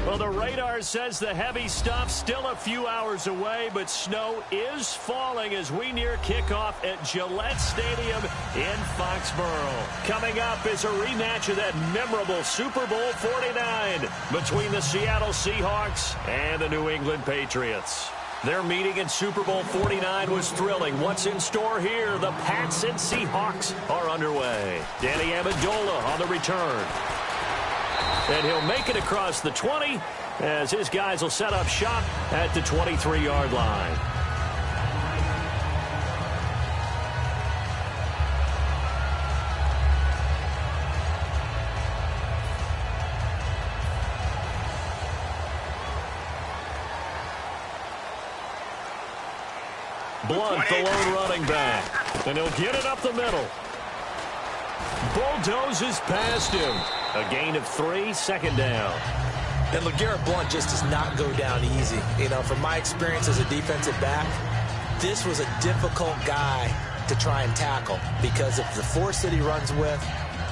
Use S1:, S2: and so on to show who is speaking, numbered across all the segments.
S1: Well, the radar says the heavy stuff's still a few hours away, but snow is falling as we near kickoff at Gillette Stadium in Foxborough. Coming up is a rematch of that memorable Super Bowl 49 between the Seattle Seahawks and the New England Patriots. Their meeting in Super Bowl 49 was thrilling. What's in store here? The Pats and Seahawks are underway. Danny Amendola on the return. And he'll make it across the 20 as his guys will set up shop at the 23-yard line. Blunt, the lone running back. And he'll get it up the middle. Bulldozes past him. A gain of 3, second down.
S2: And LeGarrette Blount just does not go down easy. You know, from my experience as a defensive back, this was a difficult guy to try and tackle because of the force that he runs with,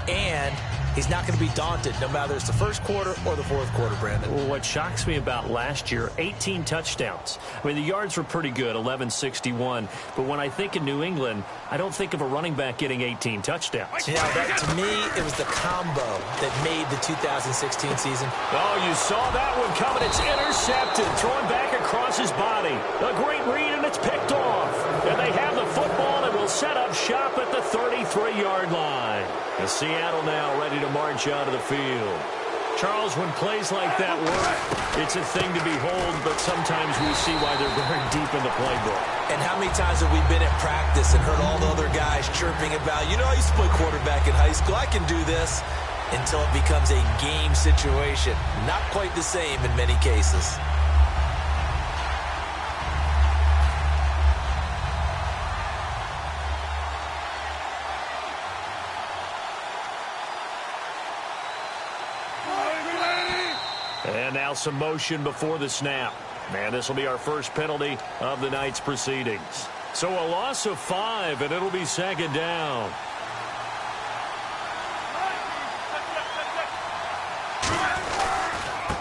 S2: and he's not going to be daunted no matter it's the first quarter or the fourth quarter, Brandon.
S1: Well, what shocks me about last year, 18 touchdowns. I mean, the yards were pretty good, 1161. But when I think of New England, I don't think of a running back getting 18 touchdowns.
S2: Yeah, to me, it was the combo that made the 2016 season.
S1: Oh, you saw that one coming. It's intercepted, thrown back across his body. A great read, and it's picked off. And they have the football and will set up shop at the 33-yard line. And Seattle now ready to march out of the field. Charles, when plays like that work, it's a thing to behold, but sometimes we see why they're very deep in the playbook.
S2: And how many times have we been at practice and heard all the other guys chirping about, you know, I used to play quarterback in high school, I can do this, until it becomes a game situation. Not quite the same in many cases.
S1: And now some motion before the snap. And this will be our first penalty of the night's proceedings. So a loss of 5, and it'll be second down.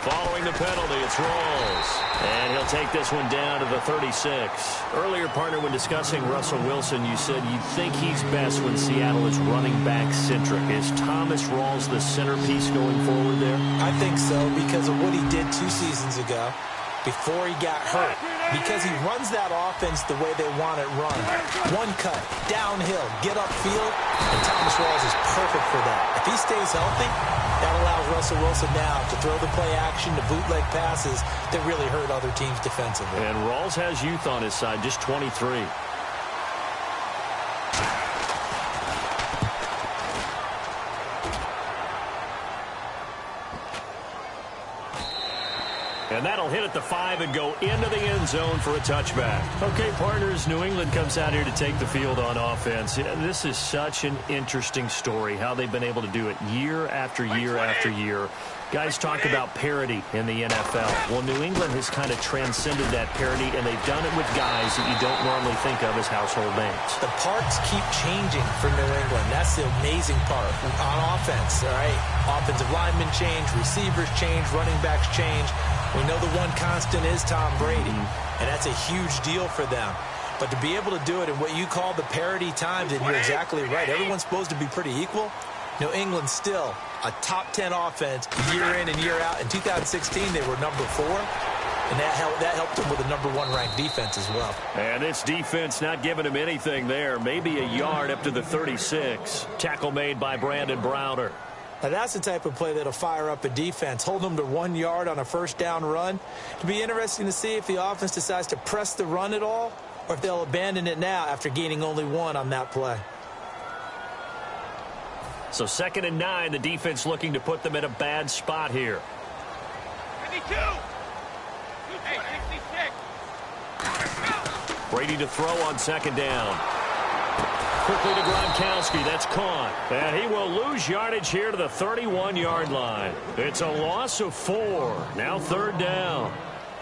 S1: Following the penalty, it's Rawls. And he'll take this one down to the 36. Earlier, partner, when discussing Russell Wilson, you said you think he's best when Seattle is running back-centric. Is Thomas Rawls the centerpiece going forward there?
S2: I think so because of what he did 2 seasons ago before he got hurt. Because he runs that offense the way they want it run. One cut, downhill, get upfield, and Thomas Rawls is perfect for that. If he stays healthy, that allows Russell Wilson now to throw the play action, to bootleg passes that really hurt other teams defensively.
S1: And Rawls has youth on his side, just 23. And that'll hit at the 5 and go into the end zone for a touchback. Okay, partners, New England comes out here to take the field on offense. This is such an interesting story, how they've been able to do it year after year after year. Guys talk about parity in the NFL. Well, New England has kind of transcended that parity, and they've done it with guys that you don't normally think of as household names.
S2: The parts keep changing for New England. That's the amazing part on offense, all right? Offensive linemen change, receivers change, running backs change. We know the one constant is Tom Brady, and that's a huge deal for them. But to be able to do it in what you call the parity times, and you're exactly right, everyone's supposed to be pretty equal. New England still a top 10 offense year in and year out. In 2016, they were number 4, and that helped them with a number 1 ranked defense as well.
S1: And this defense not giving him anything there. Maybe a yard up to the 36. Tackle made by Brandon Browder.
S2: Now, that's the type of play that'll fire up a defense. Hold them to 1 yard on a first down run. It'll be interesting to see if the offense decides to press the run at all, or if they'll abandon it now after gaining only 1 on that play.
S1: So 2nd and 9, the defense looking to put them in a bad spot here.
S3: 52. Hey, 66.
S1: Brady to throw on 2nd down. Quickly to Gronkowski. That's caught. And he will lose yardage here to the 31-yard line. It's a loss of 4. Now 3rd down.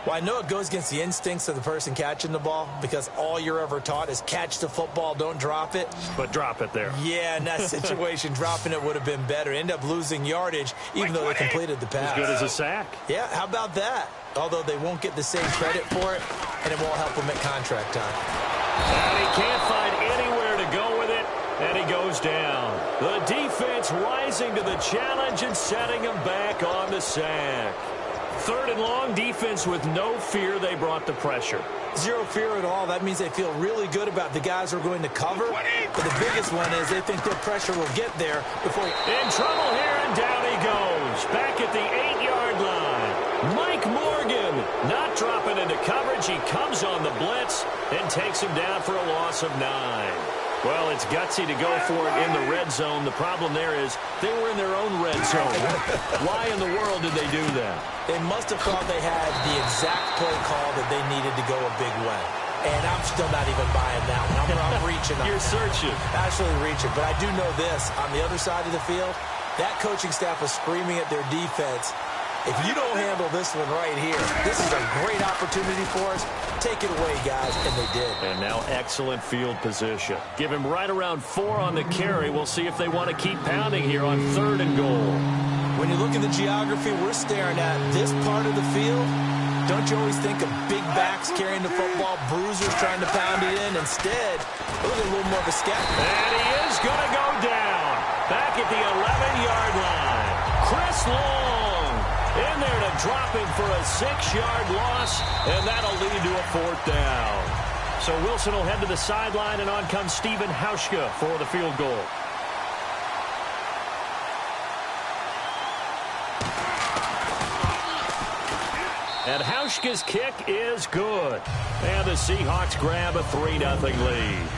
S2: Well, I know it goes against the instincts of the person catching the ball because all you're ever taught is catch the football, don't drop it.
S1: But drop it there.
S2: Yeah, in that situation, dropping it would have been better. End up losing yardage, even though they completed the pass.
S1: As good as a sack.
S2: Yeah, how about that? Although they won't get the same credit for it, and it won't help them at contract time.
S1: And he can't find anywhere to go with it, and he goes down. The defense rising to the challenge and setting him back on the sack. 3rd and long, defense with no fear. They brought the pressure.
S2: Zero fear at all. That means they feel really good about the guys who are going to cover. But the biggest one is they think their pressure will get there before he...
S1: In trouble here, and down he goes. Back at the 8-yard line. Mike Morgan not dropping into coverage. He comes on the blitz and takes him down for a loss of 9. Well, it's gutsy to go for it in the red zone. The problem there is they were in their own red zone. Why in the world did they do that?
S2: They must have thought they had the exact play call that they needed to go a big way. And I'm still not even buying that one. I'm reaching on
S1: You're searching.
S2: Actually reaching. But I do know this. On the other side of the field, that coaching staff was screaming at their defense, if you don't handle this one right here, this is a great opportunity for us. Take it away, guys, and they did.
S1: And now excellent field position. Give him right around 4 on the carry. We'll see if they want to keep pounding here on 3rd and goal.
S2: When you look at the geography we're staring at, this part of the field, don't you always think of big backs carrying the football, bruisers trying to pound it in? Instead, look at a little more of a scat.
S1: And he is going to go down. Back at the 11-yard line. Chris Long in there to drop him for a 6-yard loss, and that'll lead to a 4th down. So Wilson will head to the sideline, and on comes Stephen Hauschka for the field goal. And Hauschka's kick is good. And the Seahawks grab a 3-0 lead.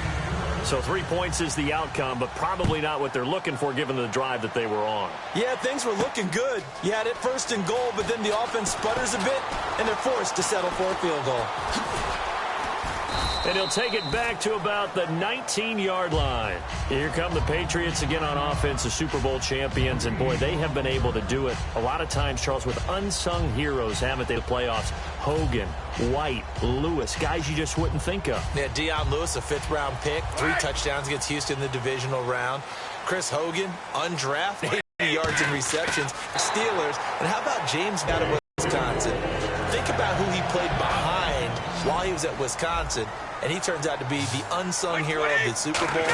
S1: So 3 points is the outcome, but probably not what they're looking for given the drive that they were on.
S2: Yeah, things were looking good. You had it 1st and goal, but then the offense sputters a bit, and they're forced to settle for a field goal.
S1: And he'll take it back to about the 19-yard line. Here come the Patriots again on offense, the Super Bowl champions. And, boy, they have been able to do it a lot of times, Charles, with unsung heroes, haven't they, the playoffs? Hogan, White, Lewis, guys you just wouldn't think of.
S2: Yeah, Deion Lewis, a 5th-round pick, 3 touchdowns against Houston in the divisional round. Chris Hogan, undrafted, 80 yards in receptions. Steelers. And how about James out of Wisconsin? Think about who he played behind while he was at Wisconsin, and he turns out to be the unsung hero of the Super Bowl.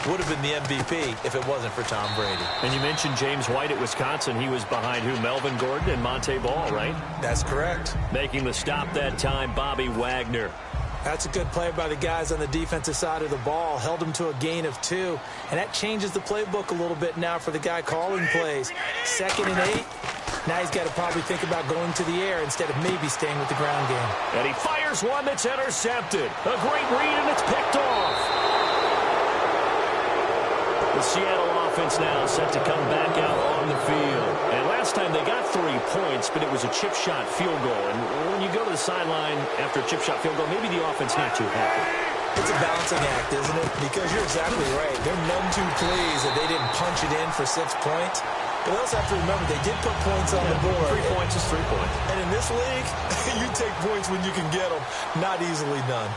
S2: Would have been the MVP if it wasn't for Tom Brady.
S1: And you mentioned James White at Wisconsin. He was behind who? Melvin Gordon and Monte Ball, right?
S2: That's correct.
S1: Making the stop that time, Bobby Wagner.
S2: That's a good play by the guys on the defensive side of the ball. Held them to a gain of 2. And that changes the playbook a little bit now for the guy calling plays. 2nd and 8. Now he's got to probably think about going to the air instead of maybe staying with the ground game.
S1: And he fires one that's intercepted. A great read, and it's picked off. The Seattle offense now set to come back out on the field. And last time they got 3 points, but it was a chip shot field goal. And when you go to the sideline after a chip shot field goal, maybe the offense not too happy.
S2: It's a balancing act, isn't it? Because you're exactly right. They're none too pleased that they didn't punch it in for 6 points. But they also have to remember they did put points on the board.
S1: 3 points is 3 points.
S2: And in this league, you take points when you can get them. Not easily done.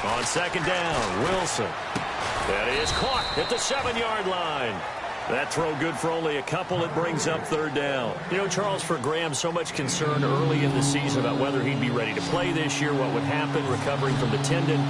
S1: On 2nd down, Wilson. That is caught at the 7-yard line. That throw good for only a couple. It brings up 3rd down. You know, Charles, for Graham, so much concern early in the season about whether he'd be ready to play this year, what would happen, recovering from the tendon.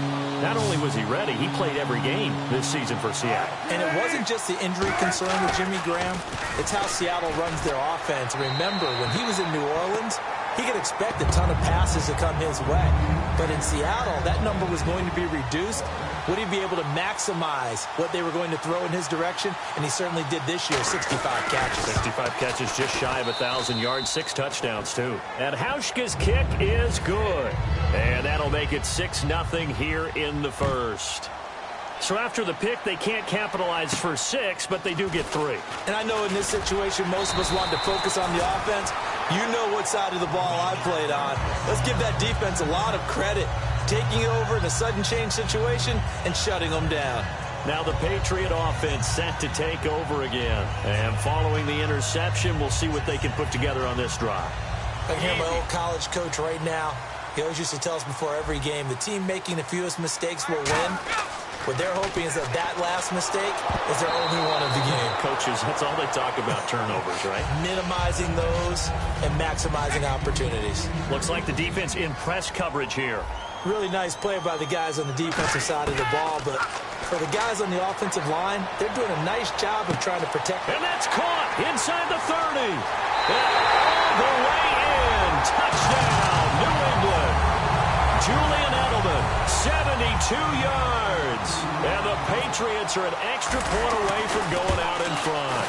S1: Not only was he ready, he played every game this season for Seattle.
S2: And it wasn't just the injury concern with Jimmy Graham. It's how Seattle runs their offense. Remember, when he was in New Orleans, he could expect a ton of passes to come his way. But in Seattle, that number was going to be reduced. Would he be able to maximize what they were going to throw in his direction? And he certainly did this year, 65 catches.
S1: 65 catches, just shy of 1,000 yards, 6 touchdowns, too. And Hauschka's kick is good. And that'll make it 6-0 here in the 1st. So after the pick, they can't capitalize for 6, but they do get 3.
S2: And I know in this situation, most of us wanted to focus on the offense. You know what side of the ball I played on. Let's give that defense a lot of credit. Taking it over in a sudden change situation and shutting them down.
S1: Now the Patriot offense set to take over again. And following the interception, we'll see what they can put together on this drive.
S2: I can hear my old college coach right now. He always used to tell us before every game, the team making the fewest mistakes will win. What they're hoping is that last mistake is their only one of the game.
S1: Coaches, that's all they talk about, turnovers, right?
S2: Minimizing those and maximizing opportunities.
S1: Looks like the defense in press coverage here.
S2: Really nice play by the guys on the defensive side of the ball, but for the guys on the offensive line, they're doing a nice job of trying to protect.
S1: And that's caught inside the 30. And all the way in. Touchdown, New England. Julian Edelman, 72 yards. And the Patriots are an extra point away from going out in front.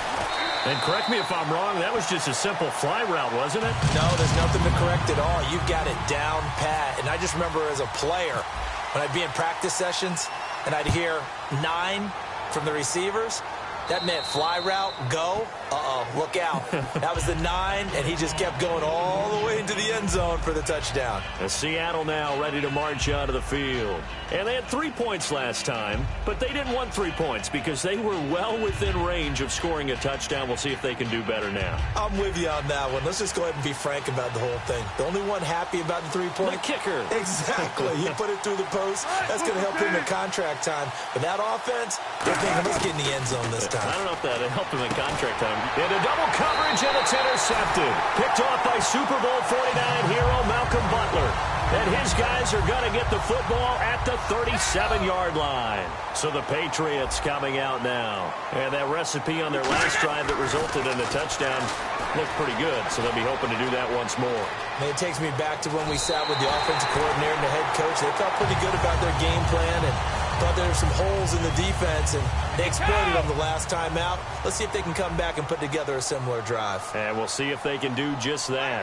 S1: And correct me if I'm wrong, that was just a simple fly route, wasn't it?
S2: No, there's nothing to correct at all. You've got it down pat. And I just remember as a player, when I'd be in practice sessions and I'd hear 9 from the receivers, that meant fly route, go. Look out. That was the 9, and he just kept going all the way into the end zone for the touchdown.
S1: Seattle now ready to march out of the field. And they had 3 points last time, but they didn't want 3 points because they were well within range of scoring a touchdown. We'll see if they can do better now.
S2: I'm with you on that one. Let's just go ahead and be frank about the whole thing. The only one happy about the 3-point?
S1: The kicker.
S2: Exactly. He put it through the post. That's going to help him in contract time. But that offense, they're thinking, let's get in the end zone this time.
S1: I don't know if that helped him in contract time. Into double coverage, and it's intercepted. Picked off by Super Bowl 49 hero Malcolm Butler. And his guys are going to get the football at the 37-yard line. So the Patriots coming out now. And that recipe on their last drive that resulted in a touchdown looked pretty good. So they'll be hoping to do that once more.
S2: And it takes me back to when we sat with the offensive coordinator and the head coach. They felt pretty good about their game plan and thought there were some holes in the defense, and they exploited them the last time out. Let's see if they can come back and put together a similar drive.
S1: And we'll see if they can do just that.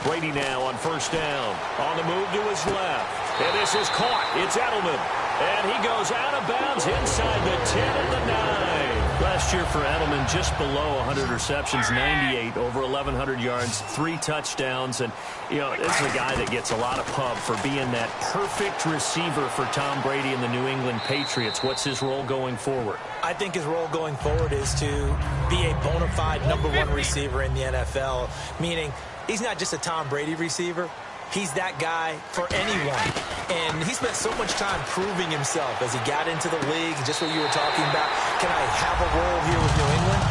S1: Brady now on first down. On the move to his left. And this is caught. It's Edelman. And he goes out of bounds inside the 10 and the 9. Last year for Edelman, just below 100 receptions, 98, over 1,100 yards, 3 touchdowns. And, you know, this is a guy that gets a lot of pub for being that perfect receiver for Tom Brady and the New England Patriots. What's his role going forward?
S2: I think his role going forward is to be a bona fide #1 receiver in the NFL, meaning he's not just a Tom Brady receiver. He's that guy for anyone. And he spent so much time proving himself as he got into the league, just what you were talking about. Can I have a role here with New England?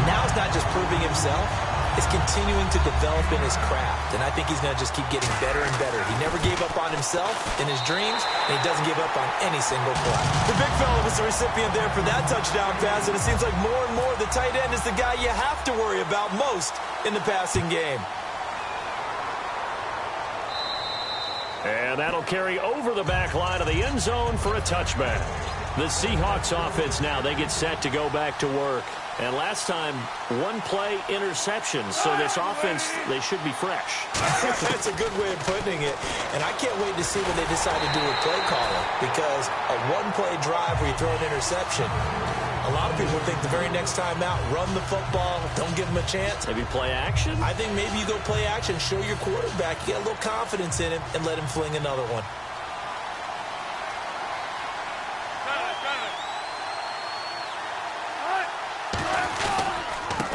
S2: Now it's not just proving himself. It's continuing to develop in his craft. And I think he's going to just keep getting better and better. He never gave up on himself in his dreams, and he doesn't give up on any single play. The big fella was the recipient there for that touchdown pass, and it seems like more and more the tight end is the guy you have to worry about most in the passing game.
S1: And that'll carry over the back line of the end zone for a touchback. The Seahawks offense now, they get set to go back to work. And last time, 1-play interception. So this offense, they should be fresh.
S2: That's a good way of putting it. And I can't wait to see what they decide to do with play calling. Because a 1-play drive where you throw an interception, a lot of people think the very next time out, run the football, don't give him a chance.
S1: Maybe play action?
S2: I think maybe you go play action, show your quarterback, you get a little confidence in him, and let him fling another one.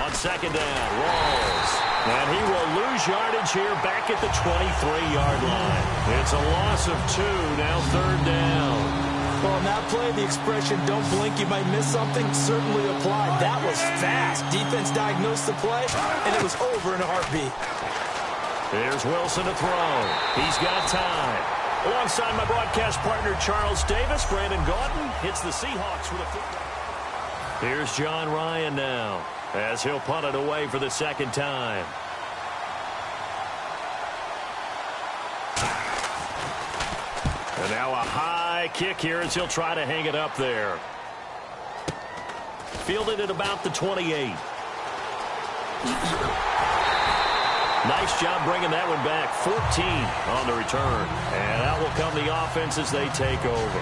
S1: On second down, Rawls. And he will lose yardage here back at the 23-yard line. It's a loss of 2, now third down.
S2: Well, on that play, the expression, don't blink, you might miss something, certainly applied. That was fast. Defense diagnosed the play, and it was over in a heartbeat.
S1: Here's Wilson to throw. He's got time. Alongside my broadcast partner, Charles Davis, Brandon Gaudin hits the Seahawks with a football. Here's John Ryan now, as he'll punt it away for the second time. And now a high kick here as he'll try to hang it up there. Fielded at about the 28. Nice job bringing that one back. 14 on the return. And out will come the offense as they take over.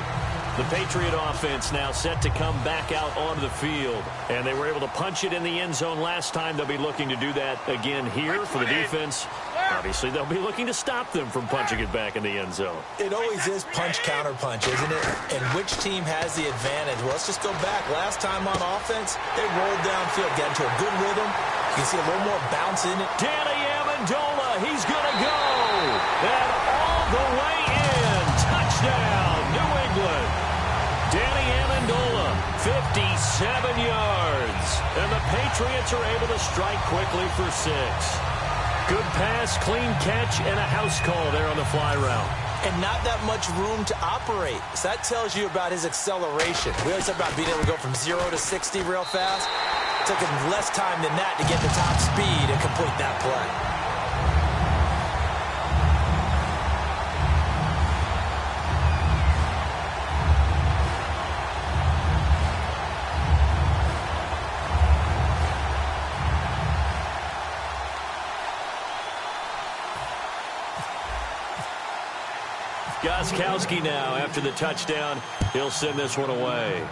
S1: The Patriot offense now set to come back out onto the field. And they were able to punch it in the end zone last time. They'll be looking to do that again here for the defense. Obviously, they'll be looking to stop them from punching it back in the end zone.
S2: It always is punch-counter-punch, isn't it? And which team has the advantage? Well, let's just go back. Last time on offense, they rolled downfield, got into a good rhythm. You can see a little more bounce in it.
S1: Danny Amendola, he's going to go. And all the way in. Touchdown, New England. Danny Amendola, 57 yards. And the Patriots are able to strike quickly for 6. Good pass, clean catch, and a house call there on the fly route.
S2: And not that much room to operate. So that tells you about his acceleration. We always talk about being able to go from 0 to 60 real fast. It took him less time than that to get the top speed and complete that play.
S1: Gostkowski now, after the touchdown, he'll send this one away.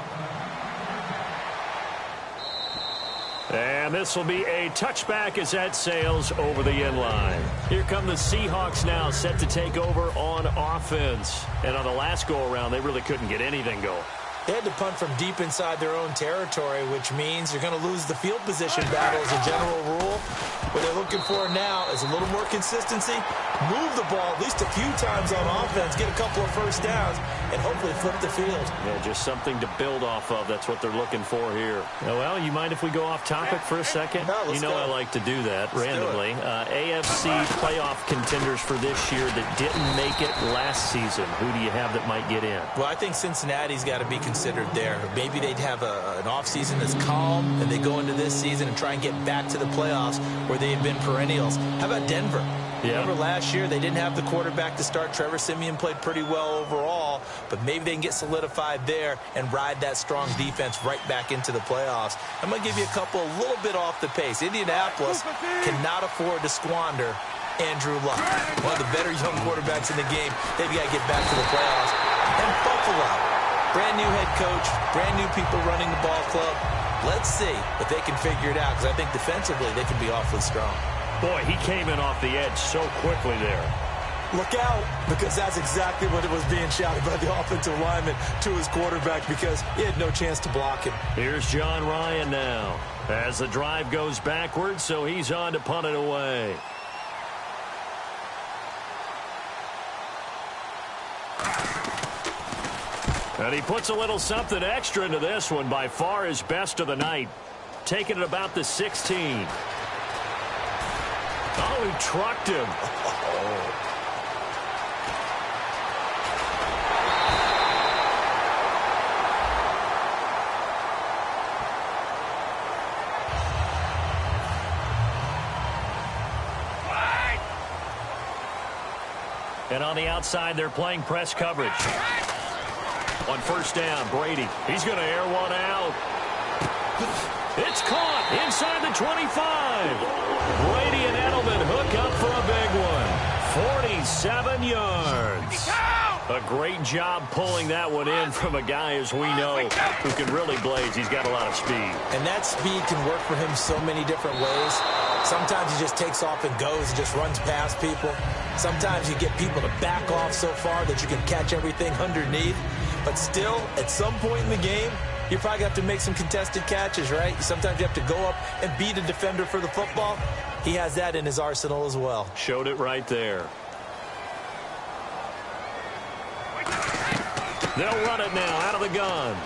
S1: And this will be a touchback as that sails over the end line. Here come the Seahawks now, set to take over on offense. And on the last go-around, they really couldn't get anything going.
S2: They had to punt from deep inside their own territory, which means you're going to lose the field position battle as a general rule. What they're looking for now is a little more consistency, move the ball at least a few times on offense, get a couple of first downs, and hopefully flip the field.
S1: Yeah, just something to build off of. That's what they're looking for here. Well, you mind if we go off topic for a second?
S2: No, let's go.
S1: I like to do that randomly. AFC playoff contenders for this year that didn't make it last season. Who do you have that might get in?
S2: Well, I think Cincinnati's got to be considered there. Maybe they'd have an offseason that's calm, and they go into this season and try and get back to the playoffs where they've been perennials. How about Denver?
S1: Yeah.
S2: Remember last year they didn't have the quarterback to start. Trevor Siemian played pretty well overall, but maybe they can get solidified there and ride that strong defense right back into the playoffs. I'm going to give you a couple a little bit off the pace. Indianapolis cannot afford to squander Andrew Luck, one of the better young quarterbacks in the game. They've got to get back to the playoffs. And Buffalo, brand new head coach, brand new people running the ball club. Let's see if they can figure it out, because I think defensively they can be awfully strong.
S1: Boy, he came in off the edge so quickly there.
S2: Look out, because that's exactly what it was being shouted by the offensive lineman to his quarterback, because he had no chance to block him.
S1: Here's John Ryan now as the drive goes backwards, so he's on to punt it away. And he puts a little something extra into this one, by far his best of the night. Taking it about the 16. Oh, he trucked him. And on the outside, they're playing press coverage. On first down, Brady. He's going to air one out. It's caught inside the 25. Brady and Edelman hook up for a big one. 47 yards. A great job pulling that one in from a guy, as we know, who can really blaze. He's got a lot of speed.
S2: And that speed can work for him so many different ways. Sometimes he just takes off and goes and just runs past people. Sometimes you get people to back off so far that you can catch everything underneath. But still, at some point in the game, you probably have to make some contested catches, right? Sometimes you have to go up and beat a defender for the football. He has that in his arsenal as well.
S1: Showed it right there. They'll run it now out of the gun.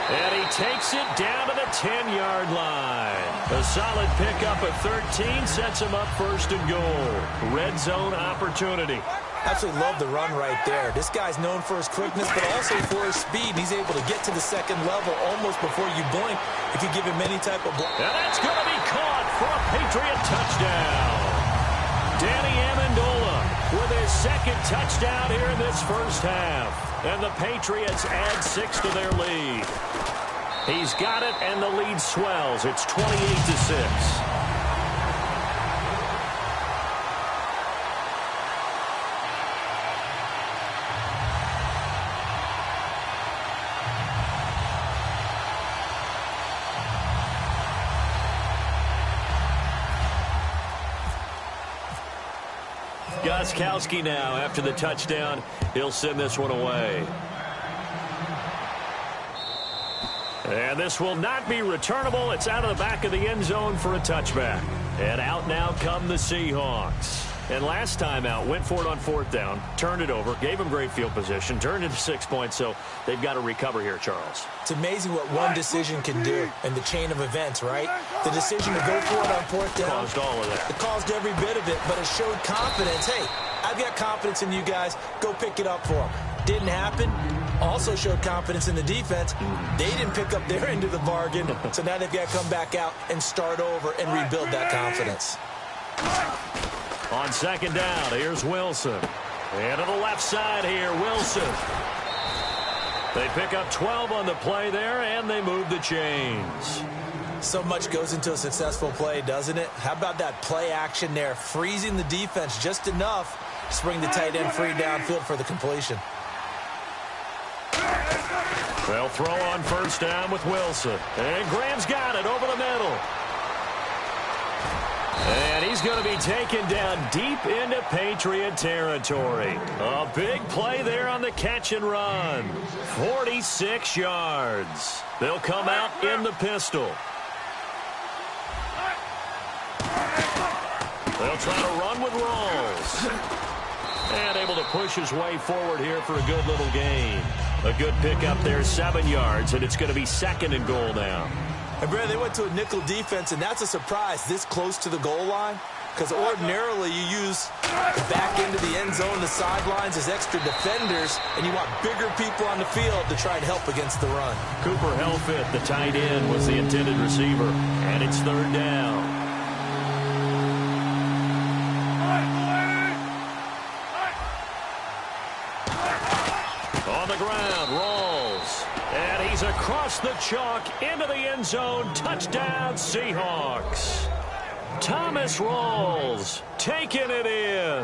S1: And he takes it down to the 10-yard line. A solid pickup at 13 sets him up first and goal. Red zone opportunity.
S2: Absolutely love the run right there. This guy's known for his quickness, but also for his speed. And he's able to get to the second level almost before you blink if you give him any type of block.
S1: And that's going to be caught for a Patriot touchdown. Danny Amendola with his second touchdown here in this first half. And the Patriots add 6 to their lead. He's got it, and the lead swells. It's 28-6. Gostkowski now after the touchdown. He'll send this one away. And this will not be returnable. It's out of the back of the end zone for a touchback. And out now come the Seahawks. And last time out, went for it on 4th down, turned it over, gave them great field position, turned it to 6 points, so they've got to recover here, Charles.
S2: It's amazing what one decision can do in the chain of events, right? The decision to go for it on 4th down.
S1: Caused all of that.
S2: It caused every bit of it, but it showed confidence. Hey, I've got confidence in you guys. Go pick it up for them. Didn't happen. Also showed confidence in the defense. They didn't pick up their end of the bargain, so now they've got to come back out and start over and rebuild that confidence.
S1: On 2nd down, here's Wilson. And to the left side here, Wilson. They pick up 12 on the play there, and they move the chains.
S2: So much goes into a successful play, doesn't it? How about that play action there, freezing the defense just enough to bring the tight end free downfield for the completion.
S1: They'll throw on 1st down with Wilson. And Graham's got it over the middle. And he's going to be taken down deep into Patriot territory. A big play there on the catch and run. 46 yards. They'll come out in the pistol. They'll try to run with Rawls. And able to push his way forward here for a good little gain. A good pickup there, 7 yards, and it's going to be 2nd and goal now.
S2: And Brad, they went to a nickel defense, and that's a surprise this close to the goal line. Because ordinarily you use the back end of the end zone, the sidelines as extra defenders, and you want bigger people on the field to try and help against the run.
S1: Cooper Helfit, the tight end, was the intended receiver, and it's 3rd down. On the ground, Rawls. And he's across the chalk into the end zone. Touchdown, Seahawks. Thomas Rawls taking it in.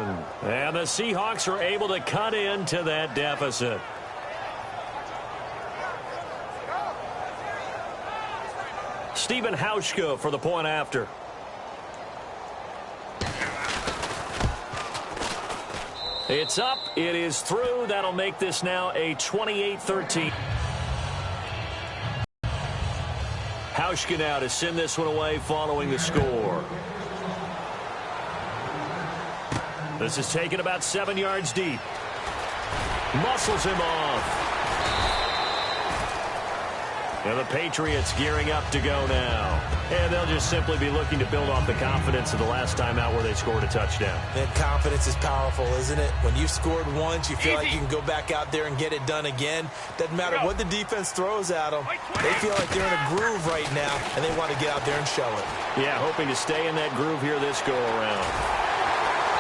S1: And the Seahawks are able to cut into that deficit. Stephen Hauschka for the point after. It's up. It is through. That'll make this now a 28-13. Hauschka now to send this one away following the score. This is taken about 7 yards deep. Muscles him off. And the Patriots gearing up to go now. And they'll just simply be looking to build off the confidence of the last time out where they scored a touchdown.
S2: That confidence is powerful, isn't it? When you've scored once, you feel like you can go back out there and get it done again. Doesn't matter what the defense throws at them. They feel like they're in a groove right now, and they want to get out there and show it.
S1: Yeah, hoping to stay in that groove here this go-around.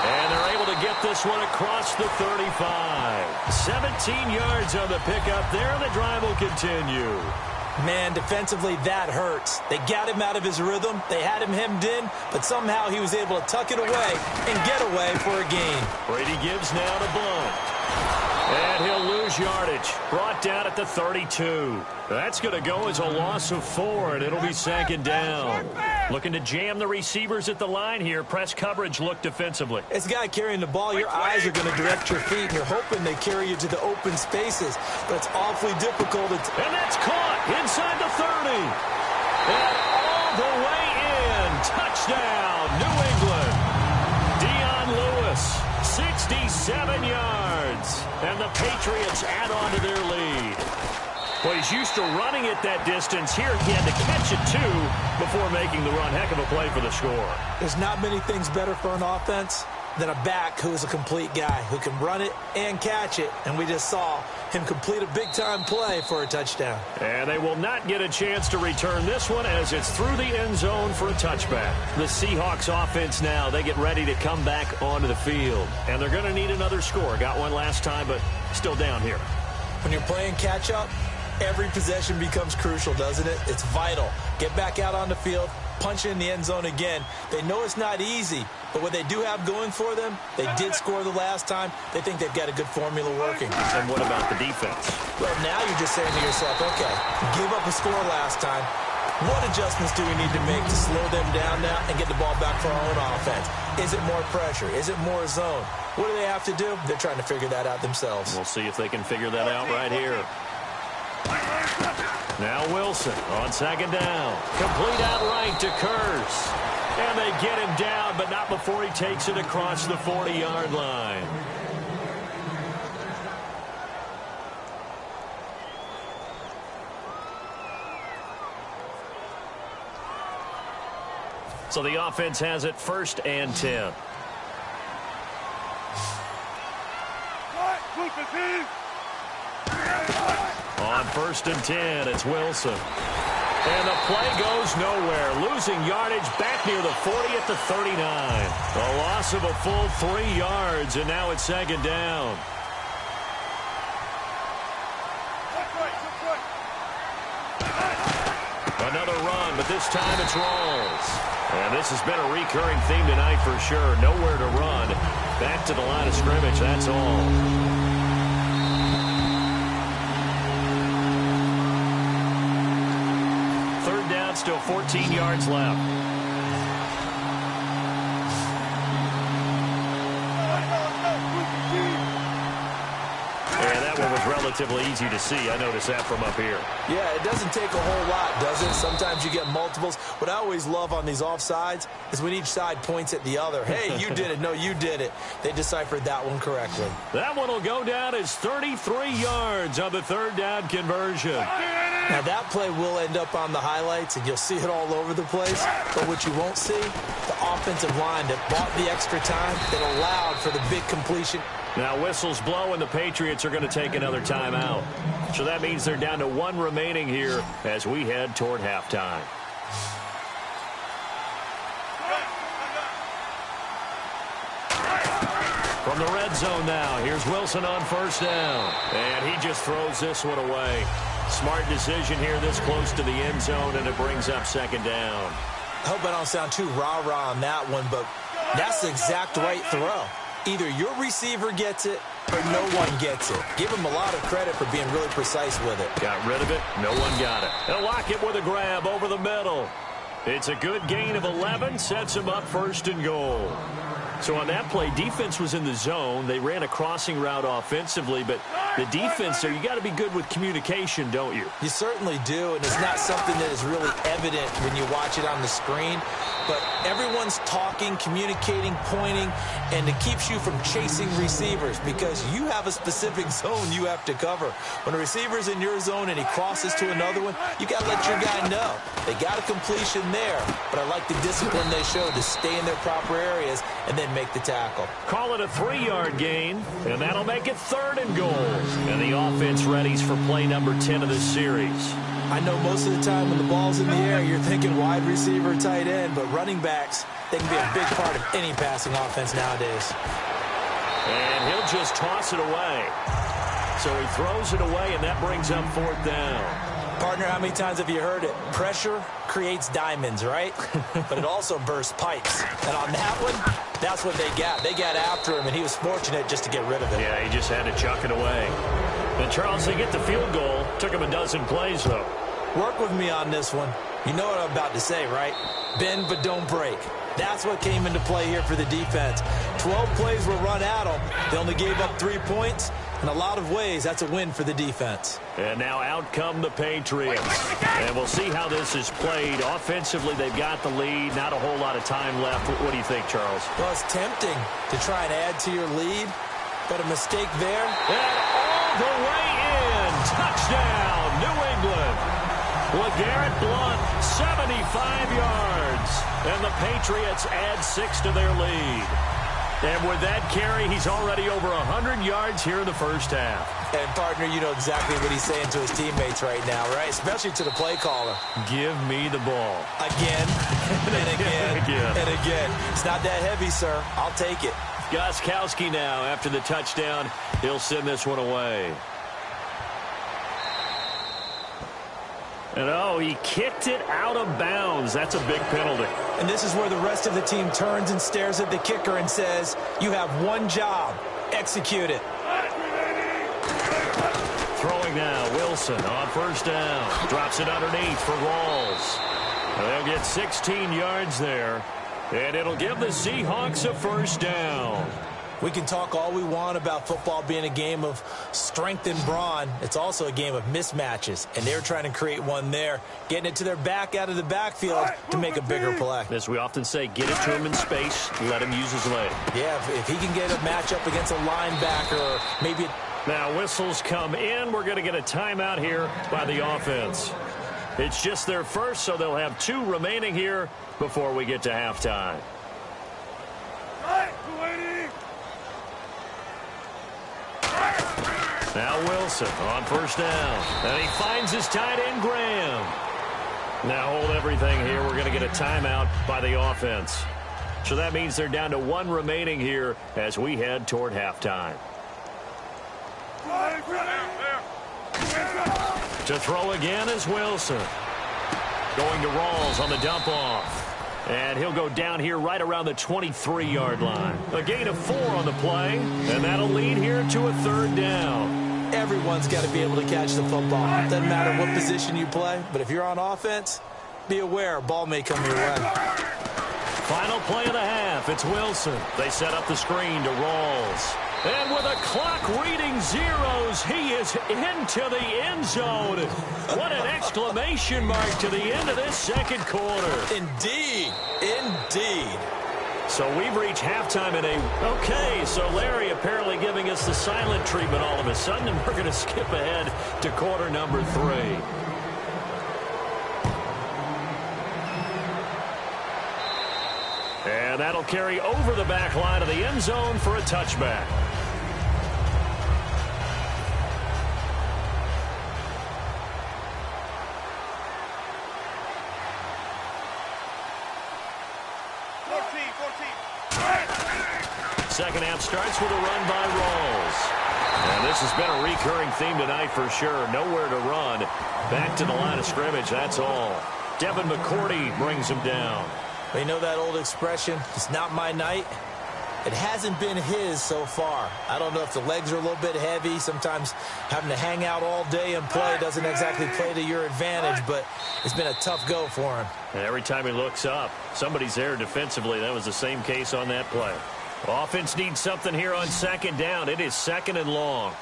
S1: And they're able to get this one across the 35. 17 yards on the pickup there. The drive will continue.
S2: Man, defensively, that hurts. They got him out of his rhythm. They had him hemmed in, but somehow he was able to tuck it away and get away for a gain.
S1: Brady gives now to Blunt. And he'll lose yardage. Brought down at the 32. That's going to go as a loss of 4, and it'll be 2nd down. Looking to jam the receivers at the line here. Press coverage look defensively.
S2: As a guy carrying the ball, your eyes are going to direct your feet, and you're hoping they carry you to the open spaces. But it's awfully difficult.
S1: And that's caught inside the 30. And all the way in. Touchdown, New England. Dion Lewis, 67 yards. And the Patriots add on to their lead. Well, he's used to running it that distance. Here he had to catch it, too, before making the run. Heck of a play for the score.
S2: There's not many things better for an offense than a back who is a complete guy, who can run it and catch it. And we just saw him complete a big-time play for a touchdown.
S1: And they will not get a chance to return this one as it's through the end zone for a touchback. The Seahawks offense now, they get ready to come back onto the field. And they're going to need another score. Got one last time, but still down here.
S2: When you're playing catch-up, every possession becomes crucial, doesn't it? It's vital. Get back out on the field, punch in the end zone again. They know it's not easy, but what they do have going for them, they did score the last time. They think they've got a good formula working.
S1: And what about the defense?
S2: Well, now you're just saying to yourself, okay, give up a score last time. What adjustments do we need to make to slow them down now and get the ball back for our own offense? Is it more pressure? Is it more zone? What do they have to do? They're trying to figure that out themselves.
S1: We'll see if they can figure that out right here. Now Wilson on second down. Complete outright to Curse. And they get him down, but not before he takes it across the 40-yard line. So the offense has it 1st and 10. On 1st and 10, it's Wilson. And the play goes nowhere. Losing yardage back near the 40 at the 39. A loss of a full 3 yards, and now it's 2nd down. Another run, but this time it's Rawls. And this has been a recurring theme tonight for sure. Nowhere to run. Back to the line of scrimmage, that's all. Third down, still 14 yards left. And that one was relatively easy to see. I noticed that from up here.
S2: Yeah, it doesn't take a whole lot, does it? Sometimes you get multiples. What I always love on these offsides is when each side points at the other. Hey, you did it. No, you did it. They deciphered that one correctly.
S1: That one will go down as 33 yards on the 3rd down conversion.
S2: Now, that play will end up on the highlights, and you'll see it all over the place. But what you won't see, the offensive line that bought the extra time, that allowed for the big completion.
S1: Now whistles blow, and the Patriots are going to take another timeout. So that means they're down to 1 remaining here as we head toward halftime. From the red zone now, here's Wilson on 1st down. And he just throws this one away. Smart decision here this close to the end zone, and it brings up 2nd down.
S2: I hope I don't sound too rah-rah on that one, but that's the exact right throw. Either your receiver gets it or no one gets it. Give him a lot of credit for being really precise with it.
S1: Got rid of it. No one got it. And Lockett with a grab over the middle. It's a good gain of 11. Sets him up 1st and goal. So on that play, defense was in the zone. They ran a crossing route offensively, but the defense there, you got to be good with communication, don't you?
S2: You certainly do, and it's not something that is really evident when you watch it on the screen. But everyone's talking, communicating, pointing, and it keeps you from chasing receivers because you have a specific zone you have to cover. When a receiver's in your zone and he crosses to another one, you got to let your guy know. They got a completion there, but I like the discipline they showed to stay in their proper areas and then make the tackle.
S1: Call it a 3-yard gain, and that'll make it 3rd and goal. And the offense readies for play number 10 of this series.
S2: I know most of the time when the ball's in the air, you're thinking wide receiver, tight end, but running backs, they can be a big part of any passing offense nowadays.
S1: And he'll just toss it away. So he throws it away, and that brings up 4th down.
S2: Partner, how many times have you heard it? Pressure creates diamonds, right? But it also bursts pipes. And on that one, that's what they got. They got after him, and he was fortunate just to get rid of it.
S1: Yeah, he just had to chuck it away. And Charles, they get the field goal. Took him a dozen plays, though.
S2: Work with me on this one. You know what I'm about to say, right? Bend but don't break. That's what came into play here for the defense. 12 plays were run at them. They only gave up 3 points. In a lot of ways, that's a win for the defense.
S1: And now out come the Patriots. And we'll see how this is played. Offensively, they've got the lead. Not a whole lot of time left. What do you think, Charles?
S2: Well, it's tempting to try and add to your lead, but a mistake there.
S1: And all the way in. Touchdown, New England. LeGarrette Blount, 75 yards. And the Patriots add 6 to their lead. And with that carry, he's already over 100 yards here in the first half.
S2: And, partner, you know exactly what he's saying to his teammates right now, right? Especially to the play caller.
S1: Give me the ball.
S2: Again, and again, and again. It's not that heavy, sir. I'll take it.
S1: Gostkowski now, after the touchdown, he'll send this one away. And, oh, he kicked it out of bounds. That's a big penalty.
S2: And this is where the rest of the team turns and stares at the kicker and says, you have one job. Execute it.
S1: Throwing now, Wilson on 1st down. Drops it underneath for Rawls. They'll get 16 yards there. And it'll give the Seahawks a 1st down.
S2: We can talk all we want about football being a game of strength and brawn. It's also a game of mismatches, and they're trying to create one there, getting it to their back out of the backfield to make a bigger play.
S1: As we often say, get it to him in space, let him use his leg.
S2: Yeah, if he can get a matchup against a linebacker or maybe...
S1: Now whistles come in. We're going to get a timeout here by the offense. It's just their first, so they'll have 2 remaining here before we get to halftime. Now Wilson on first down. And he finds his tight end, Graham. Now hold everything here. We're going to get a timeout by the offense. So that means they're down to 1 remaining here as we head toward halftime. To throw again is Wilson. Going to Rawls on the dump off. And he'll go down here right around the 23-yard line. A gain of 4 on the play, and that'll lead here to a 3rd down.
S2: Everyone's got to be able to catch the football. Doesn't matter what position you play, but if you're on offense, be aware a ball may come your way.
S1: Final play of the half, it's Wilson. They set up the screen to Rawls. And with a clock reading zeros, he is into the end zone. What an exclamation mark to the end of this second quarter.
S2: Indeed. Indeed.
S1: So we've reached halftime in a... Okay, so Larry apparently giving us the silent treatment all of a sudden, and we're going to skip ahead to quarter number 3. And that'll carry over the back line of the end zone for a touchback. Second half starts with a run by Rawls. And this has been a recurring theme tonight for sure. Nowhere to run. Back to the line of scrimmage, that's all. Devin McCourty brings him down.
S2: You know that old expression, it's not my night? It hasn't been his so far. I don't know if the legs are a little bit heavy. Sometimes having to hang out all day and play doesn't exactly play to your advantage, but it's been a tough go for him.
S1: And every time he looks up, somebody's there defensively. That was the same case on that play. Offense needs something here on second down. It is 2nd and long.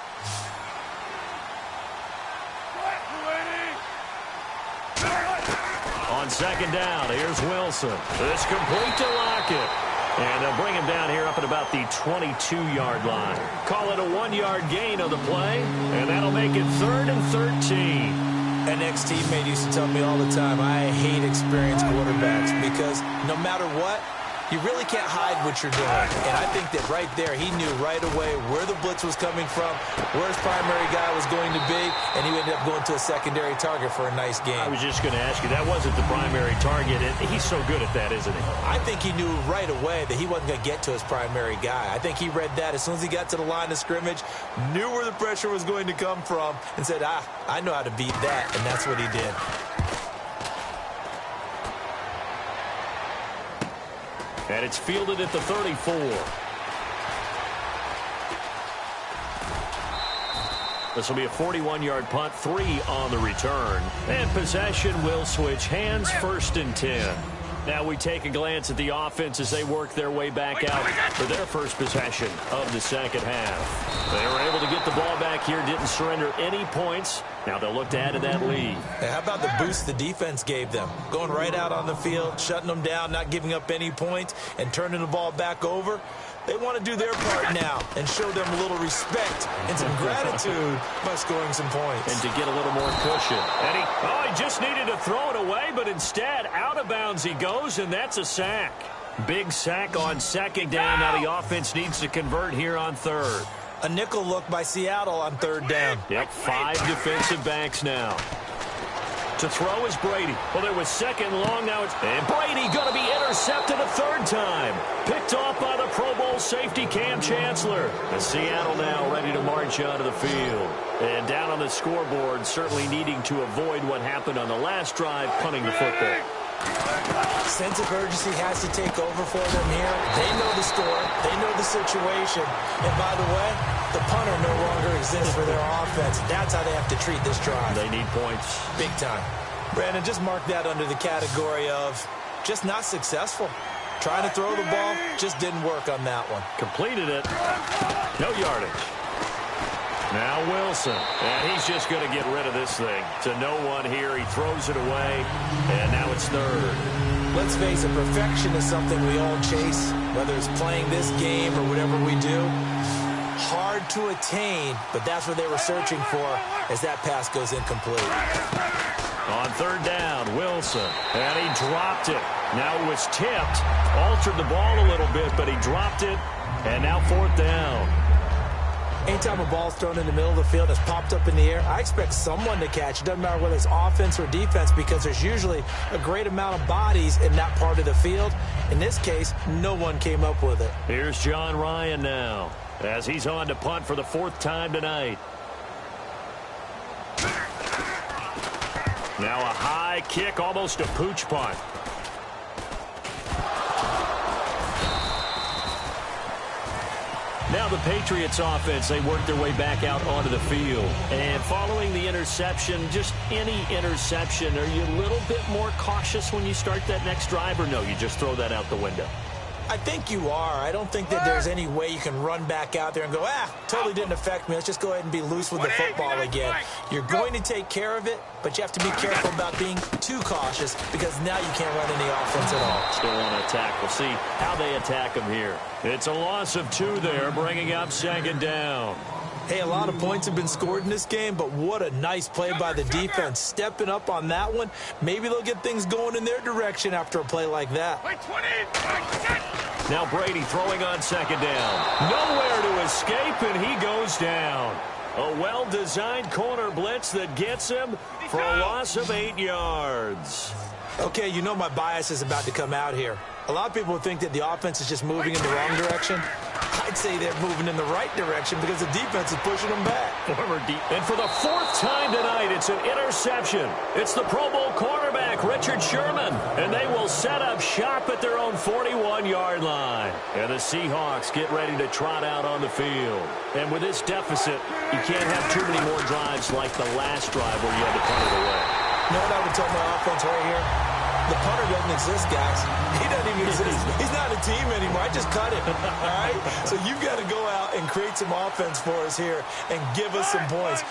S1: On second down, here's Wilson. It's complete to Lockett. And they'll bring him down here up at about the 22-yard line. Call it a 1-yard gain on the play, and that'll make it 3rd and 13.
S2: An ex-teammate used to tell me all the time, I hate experienced quarterbacks because no matter what, you really can't hide what you're doing. And I think that right there, he knew right away where the blitz was coming from, where his primary guy was going to be, and he ended up going to a secondary target for a nice game.
S1: I was just going to ask you, that wasn't the primary target, and he's so good at that, isn't he?
S2: I think he knew right away that he wasn't going to get to his primary guy. I think he read that as soon as he got to the line of scrimmage, knew where the pressure was going to come from, and said, I know how to beat that, and that's what he did.
S1: And it's fielded at the 34. This will be a 41-yard punt, 3 on the return. And possession will switch hands, 1st and 10. Now we take a glance at the offense as they work their way back out for their first possession of the second half. They were able to get the ball back here, didn't surrender any points. Now they'll look to add to that lead.
S2: Hey, how about the boost the defense gave them? Going right out on the field, shutting them down, not giving up any points, and turning the ball back over. They want to do their part now and show them a little respect and some gratitude by scoring some points.
S1: And to get a little more cushion. And he just needed to throw it away, but instead out of bounds he goes, and that's a sack. Big sack on second down. Now the offense needs to convert here on 3rd.
S2: A nickel look by Seattle on 3rd down.
S1: Yep, 5 defensive backs now. To throw is Brady. Well, there was 2nd long now. And Brady going to be intercepted a 3rd time. Picked off by the Pro Bowl safety Cam Chancellor. And Seattle now ready to march onto the field. And down on the scoreboard, certainly needing to avoid what happened on the last drive, punting the football.
S2: Sense of urgency has to take over for them here. They know the score. They know the situation. And by the way, the punter no longer exists for their offense. That's how they have to treat this drive.
S1: They need points.
S2: Big time. Brandon, just mark that under the category of just not successful. Trying to throw the ball, just didn't work on that one.
S1: Completed it. No yardage. Now Wilson, and he's just going to get rid of this thing. To no one here, he throws it away, and now it's third.
S2: Let's face it, perfection is something we all chase, whether it's playing this game or whatever we do. Hard to attain, but that's what they were searching for as that pass goes incomplete.
S1: On third down, Wilson, and he dropped it. Now it was tipped, altered the ball a little bit, but he dropped it, and now fourth down.
S2: Anytime a ball's thrown in the middle of the field, it's popped up in the air, I expect someone to catch it. Doesn't matter whether it's offense or defense, because there's usually a great amount of bodies in that part of the field. In this case, no one came up with it.
S1: Here's John Ryan now, as he's on to punt for the fourth time tonight. Now a high kick, almost a pooch punt. Now the Patriots offense, they work their way back out onto the field. And following the interception, just any interception, are you a little bit more cautious when you start that next drive, or no, you just throw that out the window?
S2: I think you are. I don't think that there's any way you can run back out there and go, totally didn't affect me. Let's just go ahead and be loose with the football again. You're going to take care of it, but you have to be careful about being too cautious, because now you can't run any offense at all.
S1: Still want to attack. We'll see how they attack him here. It's a loss of 2 there, bringing up second down.
S2: Hey, a lot of points have been scored in this game, but what a nice play by the defense. Stepping up on that one. Maybe they'll get things going in their direction after a play like that.
S1: Now Brady throwing on second down. Nowhere to escape, and he goes down. A well-designed corner blitz that gets him for a loss of 8 yards.
S2: Okay, you know my bias is about to come out here. A lot of people would think that the offense is just moving in the wrong direction. I'd say they're moving in the right direction because the defense is pushing them back.
S1: And for the fourth time tonight, it's an interception. It's the Pro Bowl quarterback, Richard Sherman. And they will set up shop at their own 41-yard line. And the Seahawks get ready to trot out on the field. And with this deficit, you can't have too many more drives like the last drive where you had to punt it away.
S2: You know what I would tell my offense right here? The punter doesn't exist, guys. He doesn't even exist. He's not a team anymore. I just cut him, all right? So you've got to go out and create some offense for us here and give us some points.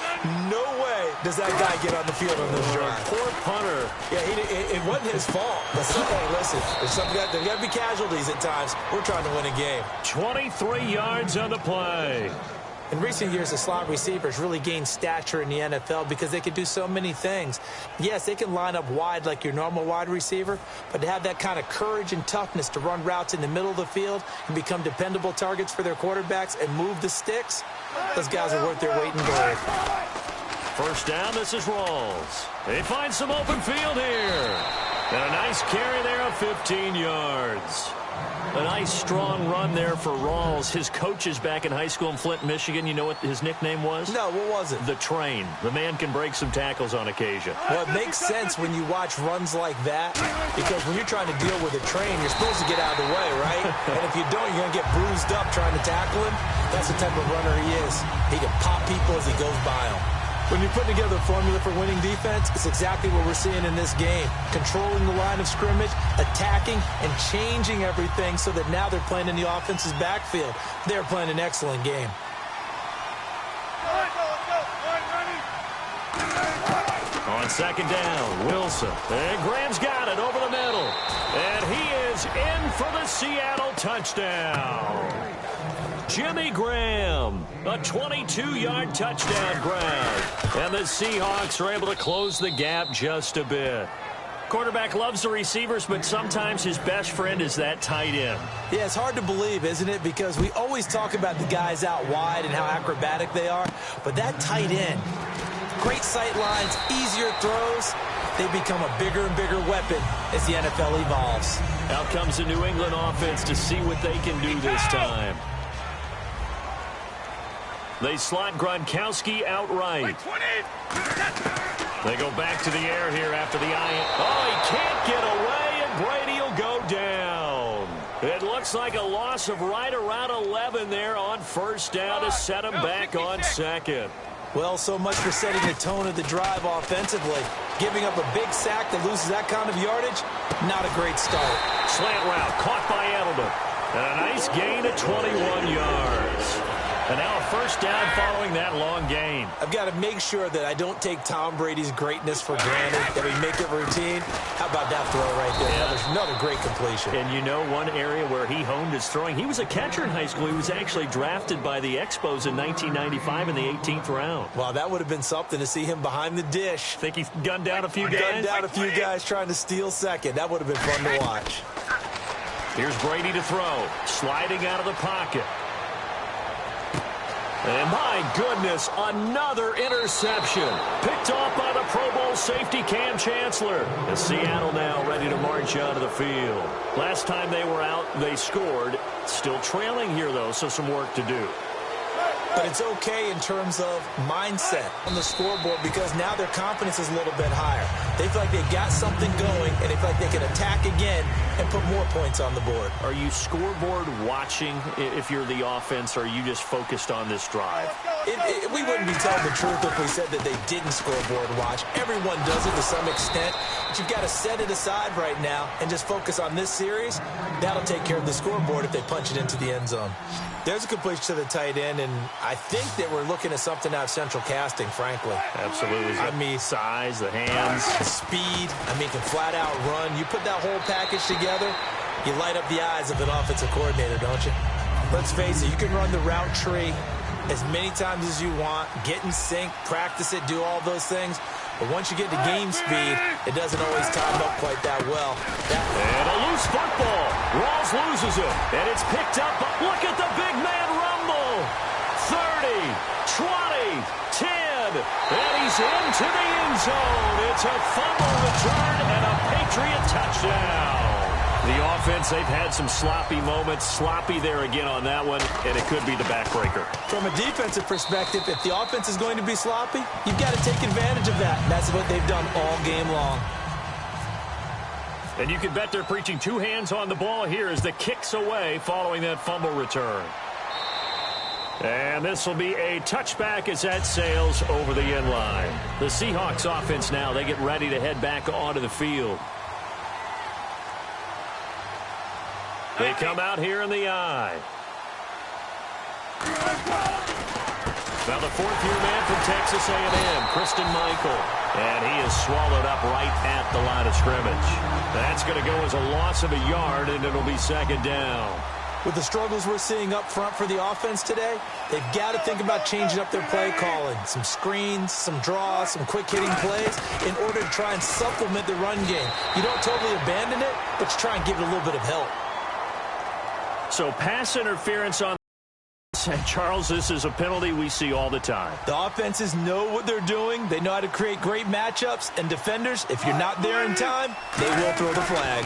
S2: No way does that guy get on the field on this drive.
S1: Poor punter.
S2: Yeah, it wasn't his fault. But hey, listen, there's got to be casualties at times. We're trying to win a game.
S1: 23 yards on the play.
S2: In recent years, the slot receivers really gained stature in the NFL because they can do so many things. Yes, they can line up wide like your normal wide receiver, but to have that kind of courage and toughness to run routes in the middle of the field and become dependable targets for their quarterbacks and move the sticks, those guys are worth their weight in gold.
S1: First down, this is Rawls. They find some open field here. And a nice carry there of 15 yards. A nice, strong run there for Rawls. His coaches back in high school in Flint, Michigan, you know what his nickname was?
S2: No, what was it?
S1: The Train. The man can break some tackles on occasion.
S2: Well, it makes sense when you watch runs like that, because when you're trying to deal with a train, you're supposed to get out of the way, right? And if you don't, you're going to get bruised up trying to tackle him. That's the type of runner he is. He can pop people as he goes by them. When you're putting together a formula for winning defense, it's exactly what we're seeing in this game. Controlling the line of scrimmage, attacking, and changing everything so that now they're playing in the offense's backfield. They're playing an excellent game.
S1: On second down, Wilson. And Graham's got it over the middle. And he is in for the Seattle touchdown. Jimmy Graham, a 22-yard touchdown grab. And the Seahawks are able to close the gap just a bit. Quarterback loves the receivers, but sometimes his best friend is that tight end.
S2: Yeah, it's hard to believe, isn't it? Because we always talk about the guys out wide and how acrobatic they are. But that tight end, great sight lines, easier throws, they become a bigger and bigger weapon as the NFL evolves.
S1: Out comes the New England offense to see what they can do this time. They slot Gronkowski outright. They go back to the air here after the eye. Oh, he can't get away, and Brady will go down. It looks like a loss of right around 11 there on first down to set him back on second.
S2: Well, so much for setting the tone of the drive offensively. Giving up a big sack that loses that kind of yardage, not a great start.
S1: Slant route caught by Edelman. And a nice gain of 21 yards. And now a first down following that long gain.
S2: I've got to make sure that I don't take Tom Brady's greatness for granted, that we make it routine. How about that throw right there? Yeah. Another great completion.
S1: And you know one area where he honed his throwing, he was a catcher in high school. He was actually drafted by the Expos in 1995 in the 18th round.
S2: Wow, that would have been something to see him behind the dish.
S1: Think he's gunned down a few guys?
S2: Gunned down a few guys trying to steal second. That would have been fun to watch.
S1: Here's Brady to throw. Sliding out of the pocket. And my goodness, another interception. Picked off by the Pro Bowl safety Cam Chancellor. And Seattle now ready to march onto the field. Last time they were out, they scored. Still trailing here, though, so some work to do.
S2: But it's okay in terms of mindset on the scoreboard because now their confidence is a little bit higher. They feel like they've got something going, and they feel like they can attack again and put more points on the board.
S1: Are you scoreboard watching if you're the offense, or are you just focused on this drive?
S2: We wouldn't be telling the truth if we said that they didn't scoreboard watch. Everyone does it to some extent, but you've got to set it aside right now and just focus on this series. That'll take care of the scoreboard if they punch it into the end zone. There's a completion to the tight end, and I think that we're looking at something out of central casting, frankly.
S1: Absolutely.
S2: I mean,
S1: size, the hands.
S2: The speed. I mean, can flat out run. You put that whole package together, you light up the eyes of an offensive coordinator, don't you? Let's face it, you can run the route tree as many times as you want, get in sync, practice it, do all those things. But once you get to game speed, it doesn't always time up quite that well.
S1: And a loose football. Rawls loses it. And it's picked up. Look at the big man rumble. 30, 20, 10. And he's into the end zone. It's a fumble return and a Patriot touchdown. The offense, they've had some sloppy moments. Sloppy there again on that one, and it could be the backbreaker.
S2: From a defensive perspective, if the offense is going to be sloppy, you've got to take advantage of that. And that's what they've done all game long.
S1: And you can bet they're preaching two hands on the ball here as the kick's away following that fumble return. And this will be a touchback as that sails over the end line. The Seahawks offense now, they get ready to head back onto the field. They come out here in the eye. Now the fourth-year man from Texas A&M, Christian Michael. And he is swallowed up right at the line of scrimmage. That's going to go as a loss of a yard, and it'll be second down.
S2: With the struggles we're seeing up front for the offense today, they've got to think about changing up their play calling. Some screens, some draws, some quick-hitting plays in order to try and supplement the run game. You don't totally abandon it, but you try and give it a little bit of help.
S1: So pass interference on Charles, this is a penalty we see all the time.
S2: The offenses know what they're doing. They know how to create great matchups. And defenders, if you're not there in time, they will throw the flag.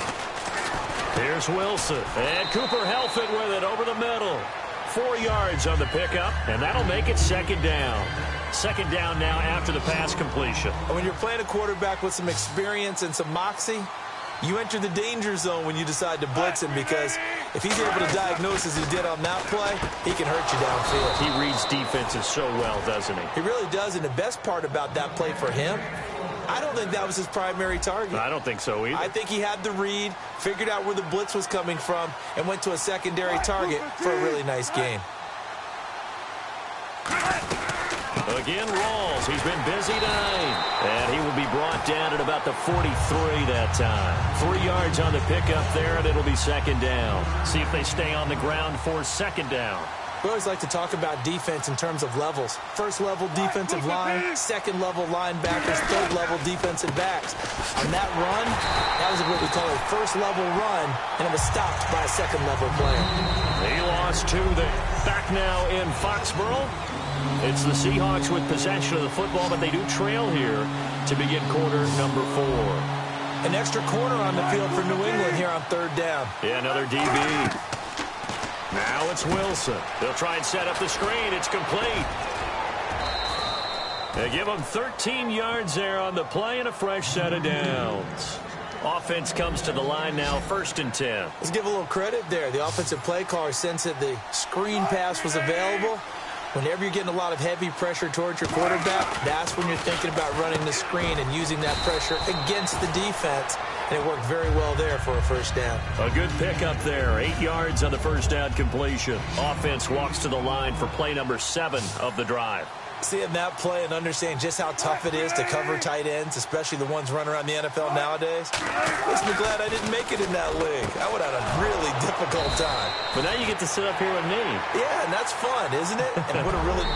S1: Here's Wilson. And Cooper Helfet with it over the middle. 4 yards on the pickup, and that'll make it second down. Second down now after the pass completion.
S2: And when you're playing a quarterback with some experience and some moxie, you enter the danger zone when you decide to blitz him, because if he's able to diagnose as he did on that play, he can hurt you downfield.
S1: He reads defenses so well, doesn't he?
S2: He really does, and the best part about that play for him, I don't think that was his primary target.
S1: I don't think so either.
S2: I think he had the read, figured out where the blitz was coming from, and went to a secondary target for a really nice gain.
S1: Again, Rawls. He's been busy tonight. And he will be brought down at about the 43 that time. 3 yards on the pickup there, and it'll be second down. See if they stay on the ground for second down.
S2: We always like to talk about defense in terms of levels. First level defensive line, second level linebackers, third level defensive backs. On that run, that was what we call a first level run, and it was stopped by a second level player.
S1: He lost two there. Back now in Foxborough. It's the Seahawks with possession of the football, but they do trail here to begin quarter number 4.
S2: An extra corner on the field for New England here on third down.
S1: Yeah, another DB. Now it's Wilson. They'll try and set up the screen. It's complete. They give them 13 yards there on the play and a fresh set of downs. Offense comes to the line now, 1st and 10.
S2: Let's give a little credit there. The offensive play caller sensed that the screen pass was available. Whenever you're getting a lot of heavy pressure towards your quarterback, that's when you're thinking about running the screen and using that pressure against the defense. And it worked very well there for a first down.
S1: A good pickup there. 8 yards on the first down completion. Offense walks to the line for play number 7 of the drive.
S2: Seeing that play and understanding just how tough it is to cover tight ends, especially the ones running around the NFL nowadays, makes me glad I didn't make it in that league. I would have had a really difficult time.
S1: But now you get to sit up here with me.
S2: Yeah, and that's fun, isn't it? And it would have really...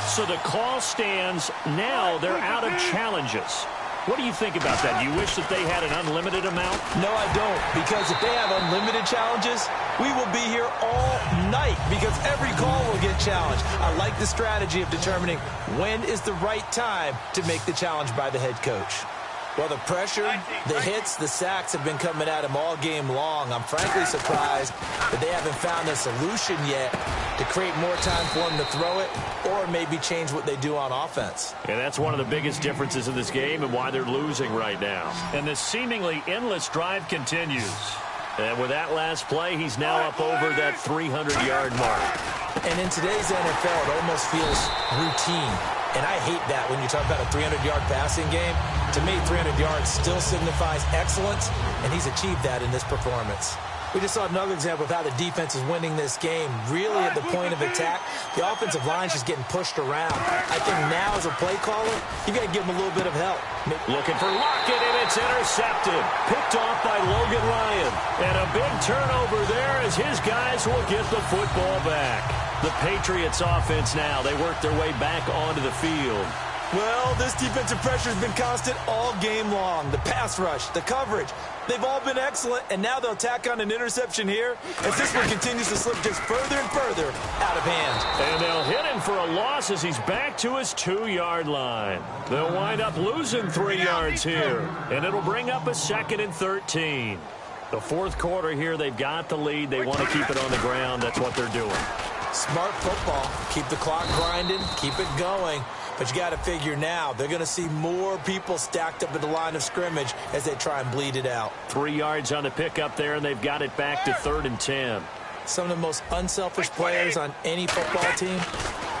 S1: So the call stands. Now they're out of challenges. What do you think about that? Do you wish that they had an unlimited amount?
S2: No, I don't, because if they have unlimited challenges, we will be here all night because every call will get challenged. I like the strategy of determining when is the right time to make the challenge by the head coach. Well, the pressure, the hits, the sacks have been coming at him all game long. I'm frankly surprised that they haven't found a solution yet to create more time for him to throw it or maybe change what they do on offense.
S1: And that's one of the biggest differences in this game and why they're losing right now. And this seemingly endless drive continues. And with that last play, he's now up over that 300-yard mark.
S2: And in today's NFL, it almost feels routine. And I hate that when you talk about a 300-yard passing game. To me, 300 yards still signifies excellence, and he's achieved that in this performance. We just saw another example of how the defense is winning this game. Really at the point of attack, the offensive line's just getting pushed around. I think now as a play caller, you got to give him a little bit of help.
S1: Looking for Lockett, and it's intercepted. Picked off by Logan Ryan. And a big turnover there as his guys will get the football back. The Patriots offense now, they work their way back onto the field.
S2: Well, this defensive pressure has been constant all game long. The pass rush, the coverage, they've all been excellent, and now they'll tack on an interception here as this one continues to slip just further and further out of hand.
S1: And they'll hit him for a loss as he's back to his 2-yard line. They'll wind up losing 3 yards here, and it'll bring up a 2nd and 13. The fourth quarter here, they've got the lead. They want to keep it on the ground. That's what they're doing.
S2: Smart football. Keep the clock grinding. Keep it going. But you got to figure now, they're going to see more people stacked up at the line of scrimmage as they try and bleed it out.
S1: 3 yards on the pickup there, and they've got it back to 3rd and 10.
S2: Some of the most unselfish players on any football team,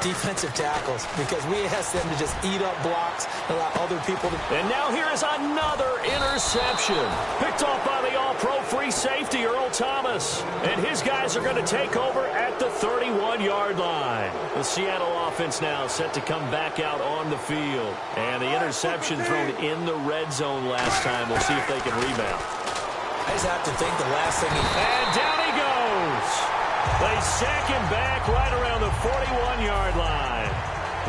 S2: defensive tackles, because we ask them to just eat up blocks and allow other people to...
S1: And now here is another interception. Picked off by the all-pro free safety, Earl Thomas. And his guys are going to take over at the 31-yard line. The Seattle offense now set to come back out on the field. And the interception thrown in the red zone last time. We'll see if they can rebound.
S2: I just have to think the last thing he...
S1: And down he goes. They sack him back right around the 41-yard line.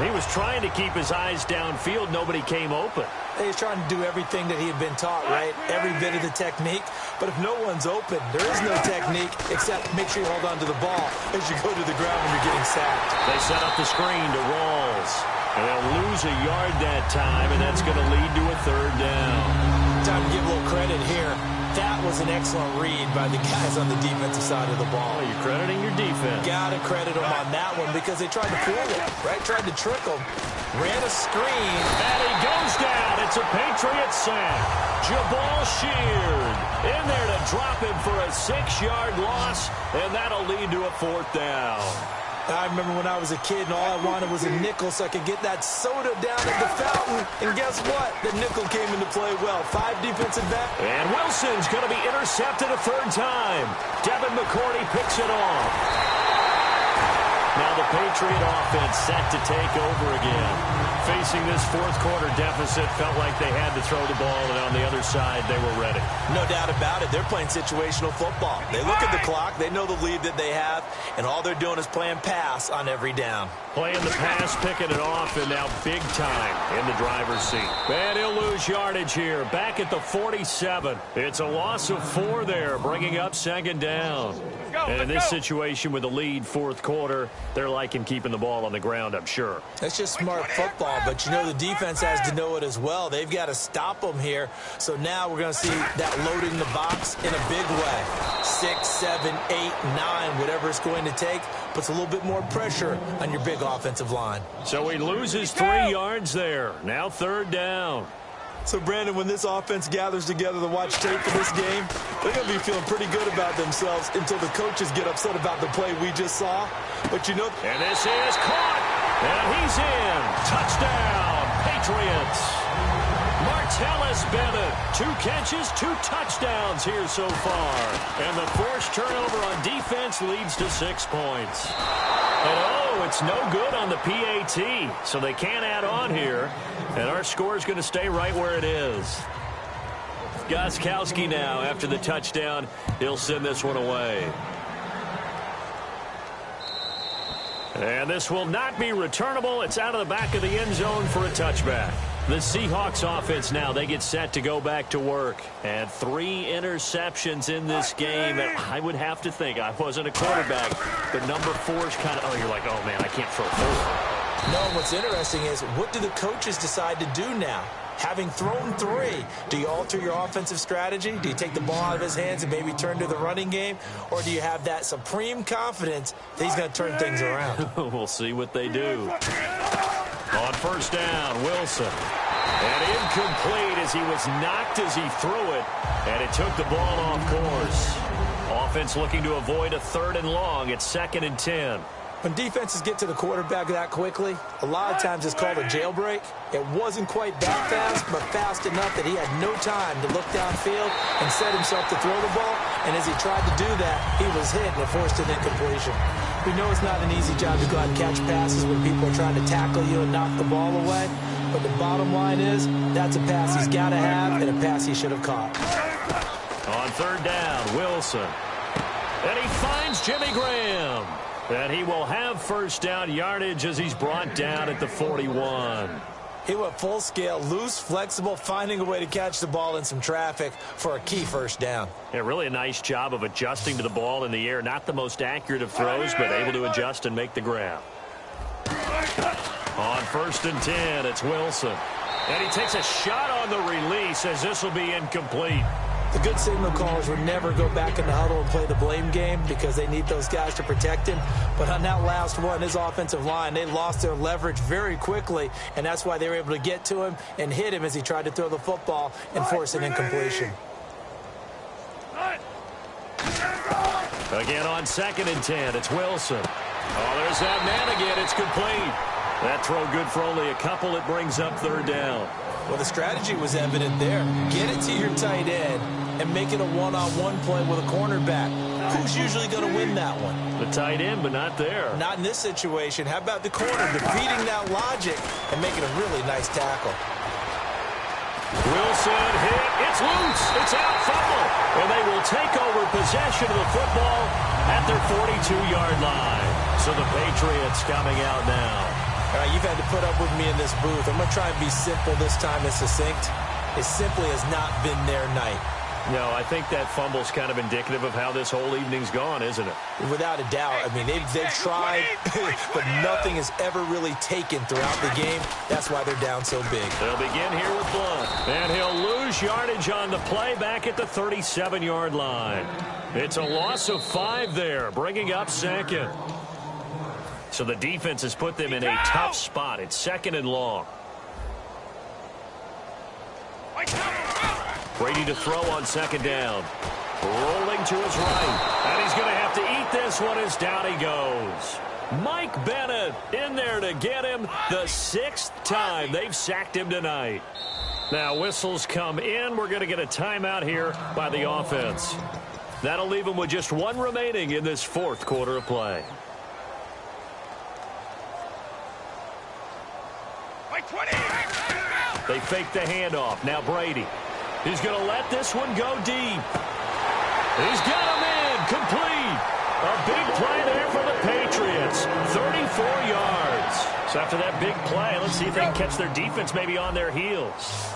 S1: He was trying to keep his eyes downfield. Nobody came open.
S2: He was trying to do everything that he had been taught, right? Every bit of the technique. But if no one's open, there is no technique except make sure you hold on to the ball as you go to the ground when you're getting sacked.
S1: They set up the screen to Rawls. And they'll lose a yard that time, and that's going to lead to a 3rd down.
S2: Time to give a little credit here. That was an excellent read by the guys on the defensive side of the ball.
S1: Oh, you're crediting your defense.
S2: Got to credit them on that one because they tried to fool him, right? Tried to trick him. Ran a screen.
S1: And he goes down. It's a Patriot sack. Jabal Sheard in there to drop him for a 6-yard loss, and that'll lead to a 4th down.
S2: I remember when I was a kid and all I wanted was a nickel so I could get that soda down at the fountain. And guess what? The nickel came into play well. 5 defensive back.
S1: And Wilson's going to be intercepted a 3rd time. Devin McCourty picks it off. Now the Patriot offense set to take over again. Facing this fourth quarter deficit, felt like they had to throw the ball, and on the other side, they were ready.
S2: No doubt about it. They're playing situational football. They look at the clock. They know the lead that they have, and all they're doing is playing pass on every down.
S1: Playing the pass, picking it off, and now big time in the driver's seat. And he'll lose yardage here. Back at the 47. It's a loss of 4 there, bringing up 2nd down. And in this situation with the lead fourth quarter, they're liking keeping the ball on the ground, I'm sure.
S2: That's just smart football, but you know the defense has to know it as well. They've got to stop them here. So now we're going to see that loading the box in a big way. 6, 7, 8, 9, whatever it's going to take, puts a little bit more pressure on your big offensive line.
S1: So he loses 3 yards there. Now 3rd down.
S2: So, Brandon, when this offense gathers together to watch tape for this game, they're going to be feeling pretty good about themselves until the coaches get upset about the play we just saw. But you know...
S1: And this is caught. And he's in. Touchdown, Patriots. Martellus Bennett, 2 catches, 2 touchdowns here so far. And the forced turnover on defense leads to 6 points. And oh, it's no good on the PAT, so they can't add on here. And our score is going to stay right where it is. Gostkowski now, after the touchdown, he'll send this one away. And this will not be returnable. It's out of the back of the end zone for a touchback. The Seahawks offense now, they get set to go back to work. And 3 interceptions in this game. And I would have to think, I wasn't a quarterback, but number 4 is kind of, oh, you're like, oh, man, I can't throw 4.
S2: No, what's interesting is, what do the coaches decide to do now? Having thrown 3, do you alter your offensive strategy? Do you take the ball out of his hands and maybe turn to the running game? Or do you have that supreme confidence that he's going to turn things around?
S1: We'll see what they do. On first down, Wilson. And incomplete as he was knocked as he threw it. And it took the ball off course. Offense looking to avoid a 3rd and long. It's 2nd and 10.
S2: When defenses get to the quarterback that quickly, a lot of times it's called a jailbreak. It wasn't quite that fast, but fast enough that he had no time to look downfield and set himself to throw the ball. And as he tried to do that, he was hit and it forced an incompletion. We know it's not an easy job to go out and catch passes when people are trying to tackle you and knock the ball away. But the bottom line is, that's a pass he's got to have and a pass he should have caught.
S1: On 3rd down, Wilson. And he finds Jimmy Graham. And he will have first down yardage as he's brought down at the 41.
S2: He went full scale, loose, flexible, finding a way to catch the ball in some traffic for a key first down.
S1: Yeah, really a nice job of adjusting to the ball in the air. Not the most accurate of throws, but able to adjust and make the grab. On 1st and 10, it's Wilson. And he takes a shot on the release as this will be incomplete.
S2: The good signal callers would never go back in the huddle and play the blame game because they need those guys to protect him. But on that last one, his offensive line, they lost their leverage very quickly, and that's why they were able to get to him and hit him as he tried to throw the football and force an incompletion.
S1: Again on 2nd and 10, it's Wilson. Oh, there's that man again. It's complete. That throw good for only a couple. It brings up 3rd down.
S2: Well, the strategy was evident there. Get it to your tight end and make it a one-on-one play with a cornerback. Who's usually going to win that one?
S1: The tight end, but not there.
S2: Not in this situation. How about the corner defeating that logic and making a really nice tackle?
S1: Wilson hit. It's loose. It's out, fumble. And they will take over possession of the football at their 42-yard line. So the Patriots coming out now.
S2: All right, you've had to put up with me in this booth. I'm going to try and be simple this time and succinct. It simply has not been their night.
S1: No, I think that fumble's kind of indicative of how this whole evening's gone, isn't it?
S2: Without a doubt. I mean, they've tried, but nothing has ever really taken throughout the game. That's why they're down so big.
S1: They'll begin here with Blunt. And he'll lose yardage on the play back at the 37-yard line. It's a loss of 5 there, bringing up 2nd. So the defense has put them in a tough spot. It's 2nd and long. Brady to throw on 2nd down. Rolling to his right. And he's going to have to eat this one as down he goes. Mike Bennett in there to get him the 6th time they've sacked him tonight. Now whistles come in. We're going to get a timeout here by the offense. That'll leave him with just 1 remaining in this 4th quarter of play. They fake the handoff. Now Brady. He's going to let this one go deep. He's got him in. Complete. A big play there for the Patriots. 34 yards. So after that big play, let's see if they can catch their defense maybe on their heels.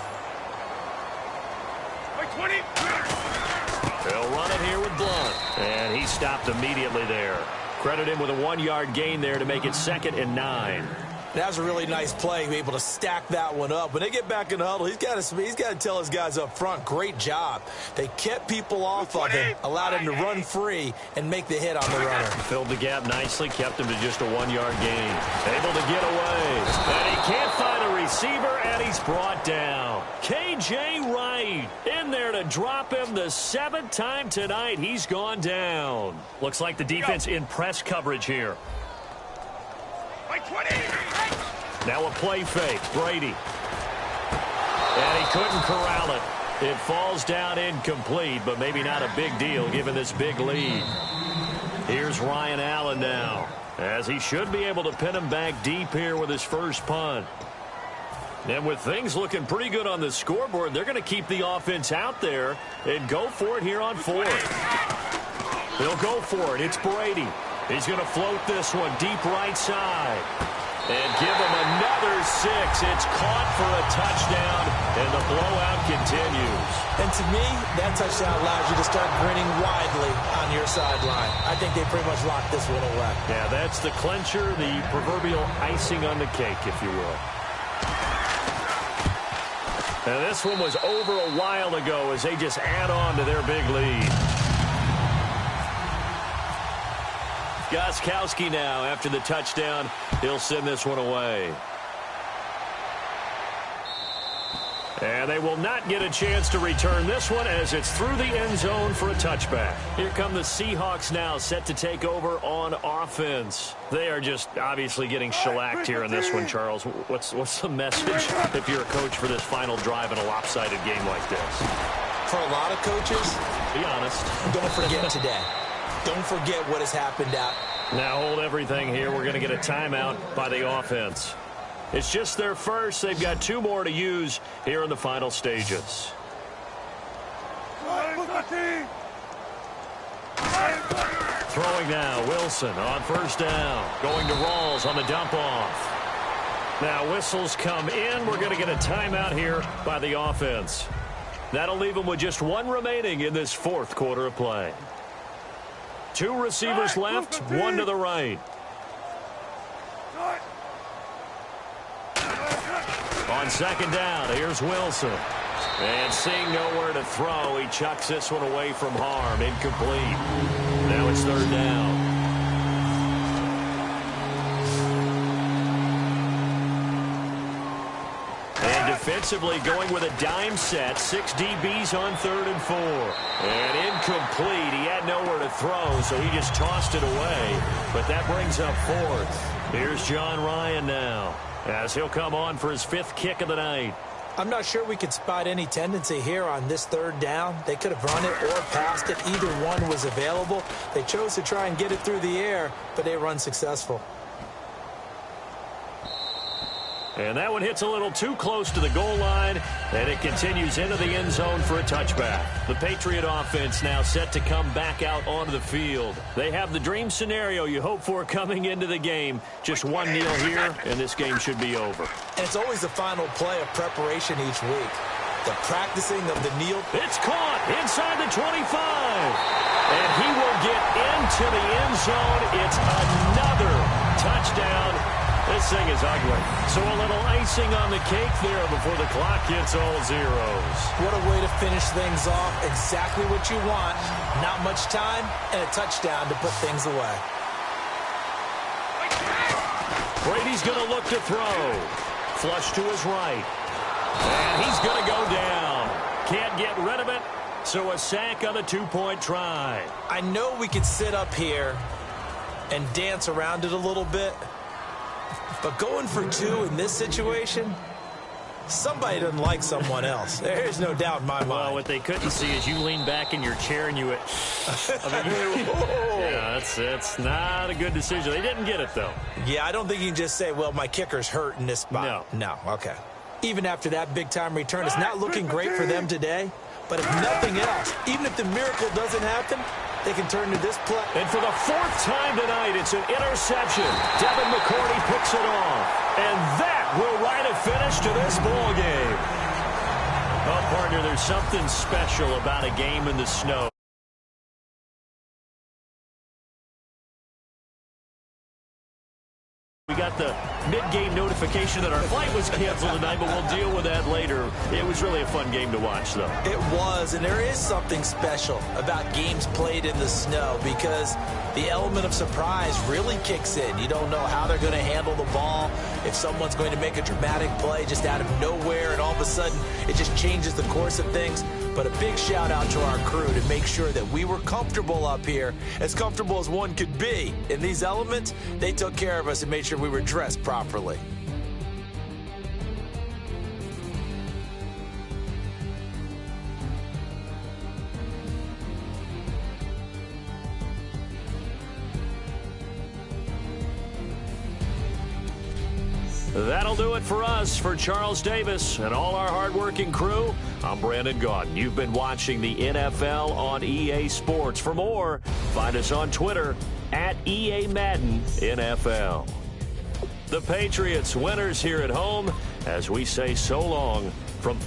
S1: They'll run it here with Blunt. And he stopped immediatto there. Credit him with a 1-yard gain there to make it 2nd and 9.
S2: That was a really nice play, be able to stack that one up. When they get back in the huddle, he's got to tell his guys up front, great job. They kept people off of him, allowed him to run free and make the hit on the runner.
S1: Filled the gap nicely, kept him to just a 1-yard gain. Able to get away. And he can't find a receiver, and he he's brought down. K.J. Wright in there to drop him the 7th time tonight. He's gone down. Looks like the defense in press coverage here. Now a play fake. Brady. And he couldn't corral it. It falls down incomplete, but maybe not a big deal given this big lead. Here's Ryan Allen now, as he should be able to pin him back deep here with his first punt. And with things looking pretty good on the scoreboard, they're going to keep the offense out there and go for it here on 4th. They'll go for it. It's Brady. He's going to float this one deep right side. And give him another 6. It's caught for a touchdown, and the blowout continues.
S2: And to me, that touchdown allows you to start grinning widely on your sideline. I think they pretty much locked this one away.
S1: Yeah, that's the clincher, the proverbial icing on the cake, if you will. And this one was over a while ago as they just add on to their big lead. Gostkowski now, after the touchdown, he'll send this one away. And they will not get a chance to return this one as it's through the end zone for a touchback. Here come the Seahawks now, set to take over on offense. They are just obviously getting shellacked here in this one, Charles. What's the message if you're a coach for this final drive in a lopsided game like this?
S2: For a lot of coaches,
S1: be honest,
S2: don't forget today. Don't forget what has happened out.
S1: Now hold everything here. We're going to get a timeout by the offense. It's just their first. They've got 2 more to use here in the final stages. Throwing now, Wilson on first down. Going to Rawls on the dump off. Now whistles come in. We're going to get a timeout here by the offense. That'll leave them with just 1 remaining in this 4th quarter of play. 2 receivers left, 1 to the right. On second down, here's Wilson. And seeing nowhere to throw, he chucks this one away from harm. Incomplete. Now it's 3rd down. Defensively going with a dime set. 6 DBs on 3rd and 4. And incomplete. He had nowhere to throw, so he just tossed it away. But that brings up 4th. Here's John Ryan now, as he'll come on for his 5th kick of the night.
S2: I'm not sure we could spot any tendency here on this 3rd down. They could have run it or passed it. Either one was available. They chose to try and get it through the air, but they were unsuccessful.
S1: And that one hits a little too close to the goal line, and it continues into the end zone for a touchback. The Patriot offense now set to come back out onto the field. They have the dream scenario you hope for coming into the game. Just 1 kneel here, and this game should be over.
S2: And it's always the final play of preparation each week. The practicing of the kneel.
S1: It's caught inside the 25. And he will get into the end zone. It's another touchdown. This thing is ugly. So a little icing on the cake there before the clock hits all zeros.
S2: What a way to finish things off. Exactly what you want. Not much time and a touchdown to put things away.
S1: Brady's going to look to throw. Flush to his right. And he's going to go down. Can't get rid of it. So a sack on the 2-point try.
S2: I know we could sit up here and dance around it a little bit. But going for 2 in this situation, somebody doesn't like someone else. There's no doubt in my mind.
S1: Well, what they couldn't see is you lean back in your chair and you went, yeah, that's not a good decision. They didn't get it, though.
S2: Yeah, I don't think you can just say, well, my kicker's hurt in this spot.
S1: No,
S2: okay. Even after that big-time return, it's not looking great for them today. But if nothing else, even if the miracle doesn't happen, they can turn to this play.
S1: And for the 4th time tonight, it's an interception. Devin McCourty picks it off. And that will write a finish to this ball game. Oh, partner, there's something special about a game in the snow. We got the mid-game notification that our flight was canceled tonight, but we'll deal with that later. It was really a fun game to watch, though.
S2: It was, and there is something special about games played in the snow because the element of surprise really kicks in. You don't know how they're going to handle the ball, if someone's going to make a dramatic play just out of nowhere, and all of a sudden it just changes the course of things. But a big shout-out to our crew to make sure that we were comfortable up here, as comfortable as one could be. In these elements, they took care of us and made sure we were dressed properly.
S1: That'll do it for us. For Charles Davis and all our hardworking crew, I'm Brandon Gaudin. You've been watching the NFL on EA Sports. For more, find us on Twitter at EA Madden NFL. The Patriots winners here at home as we say so long from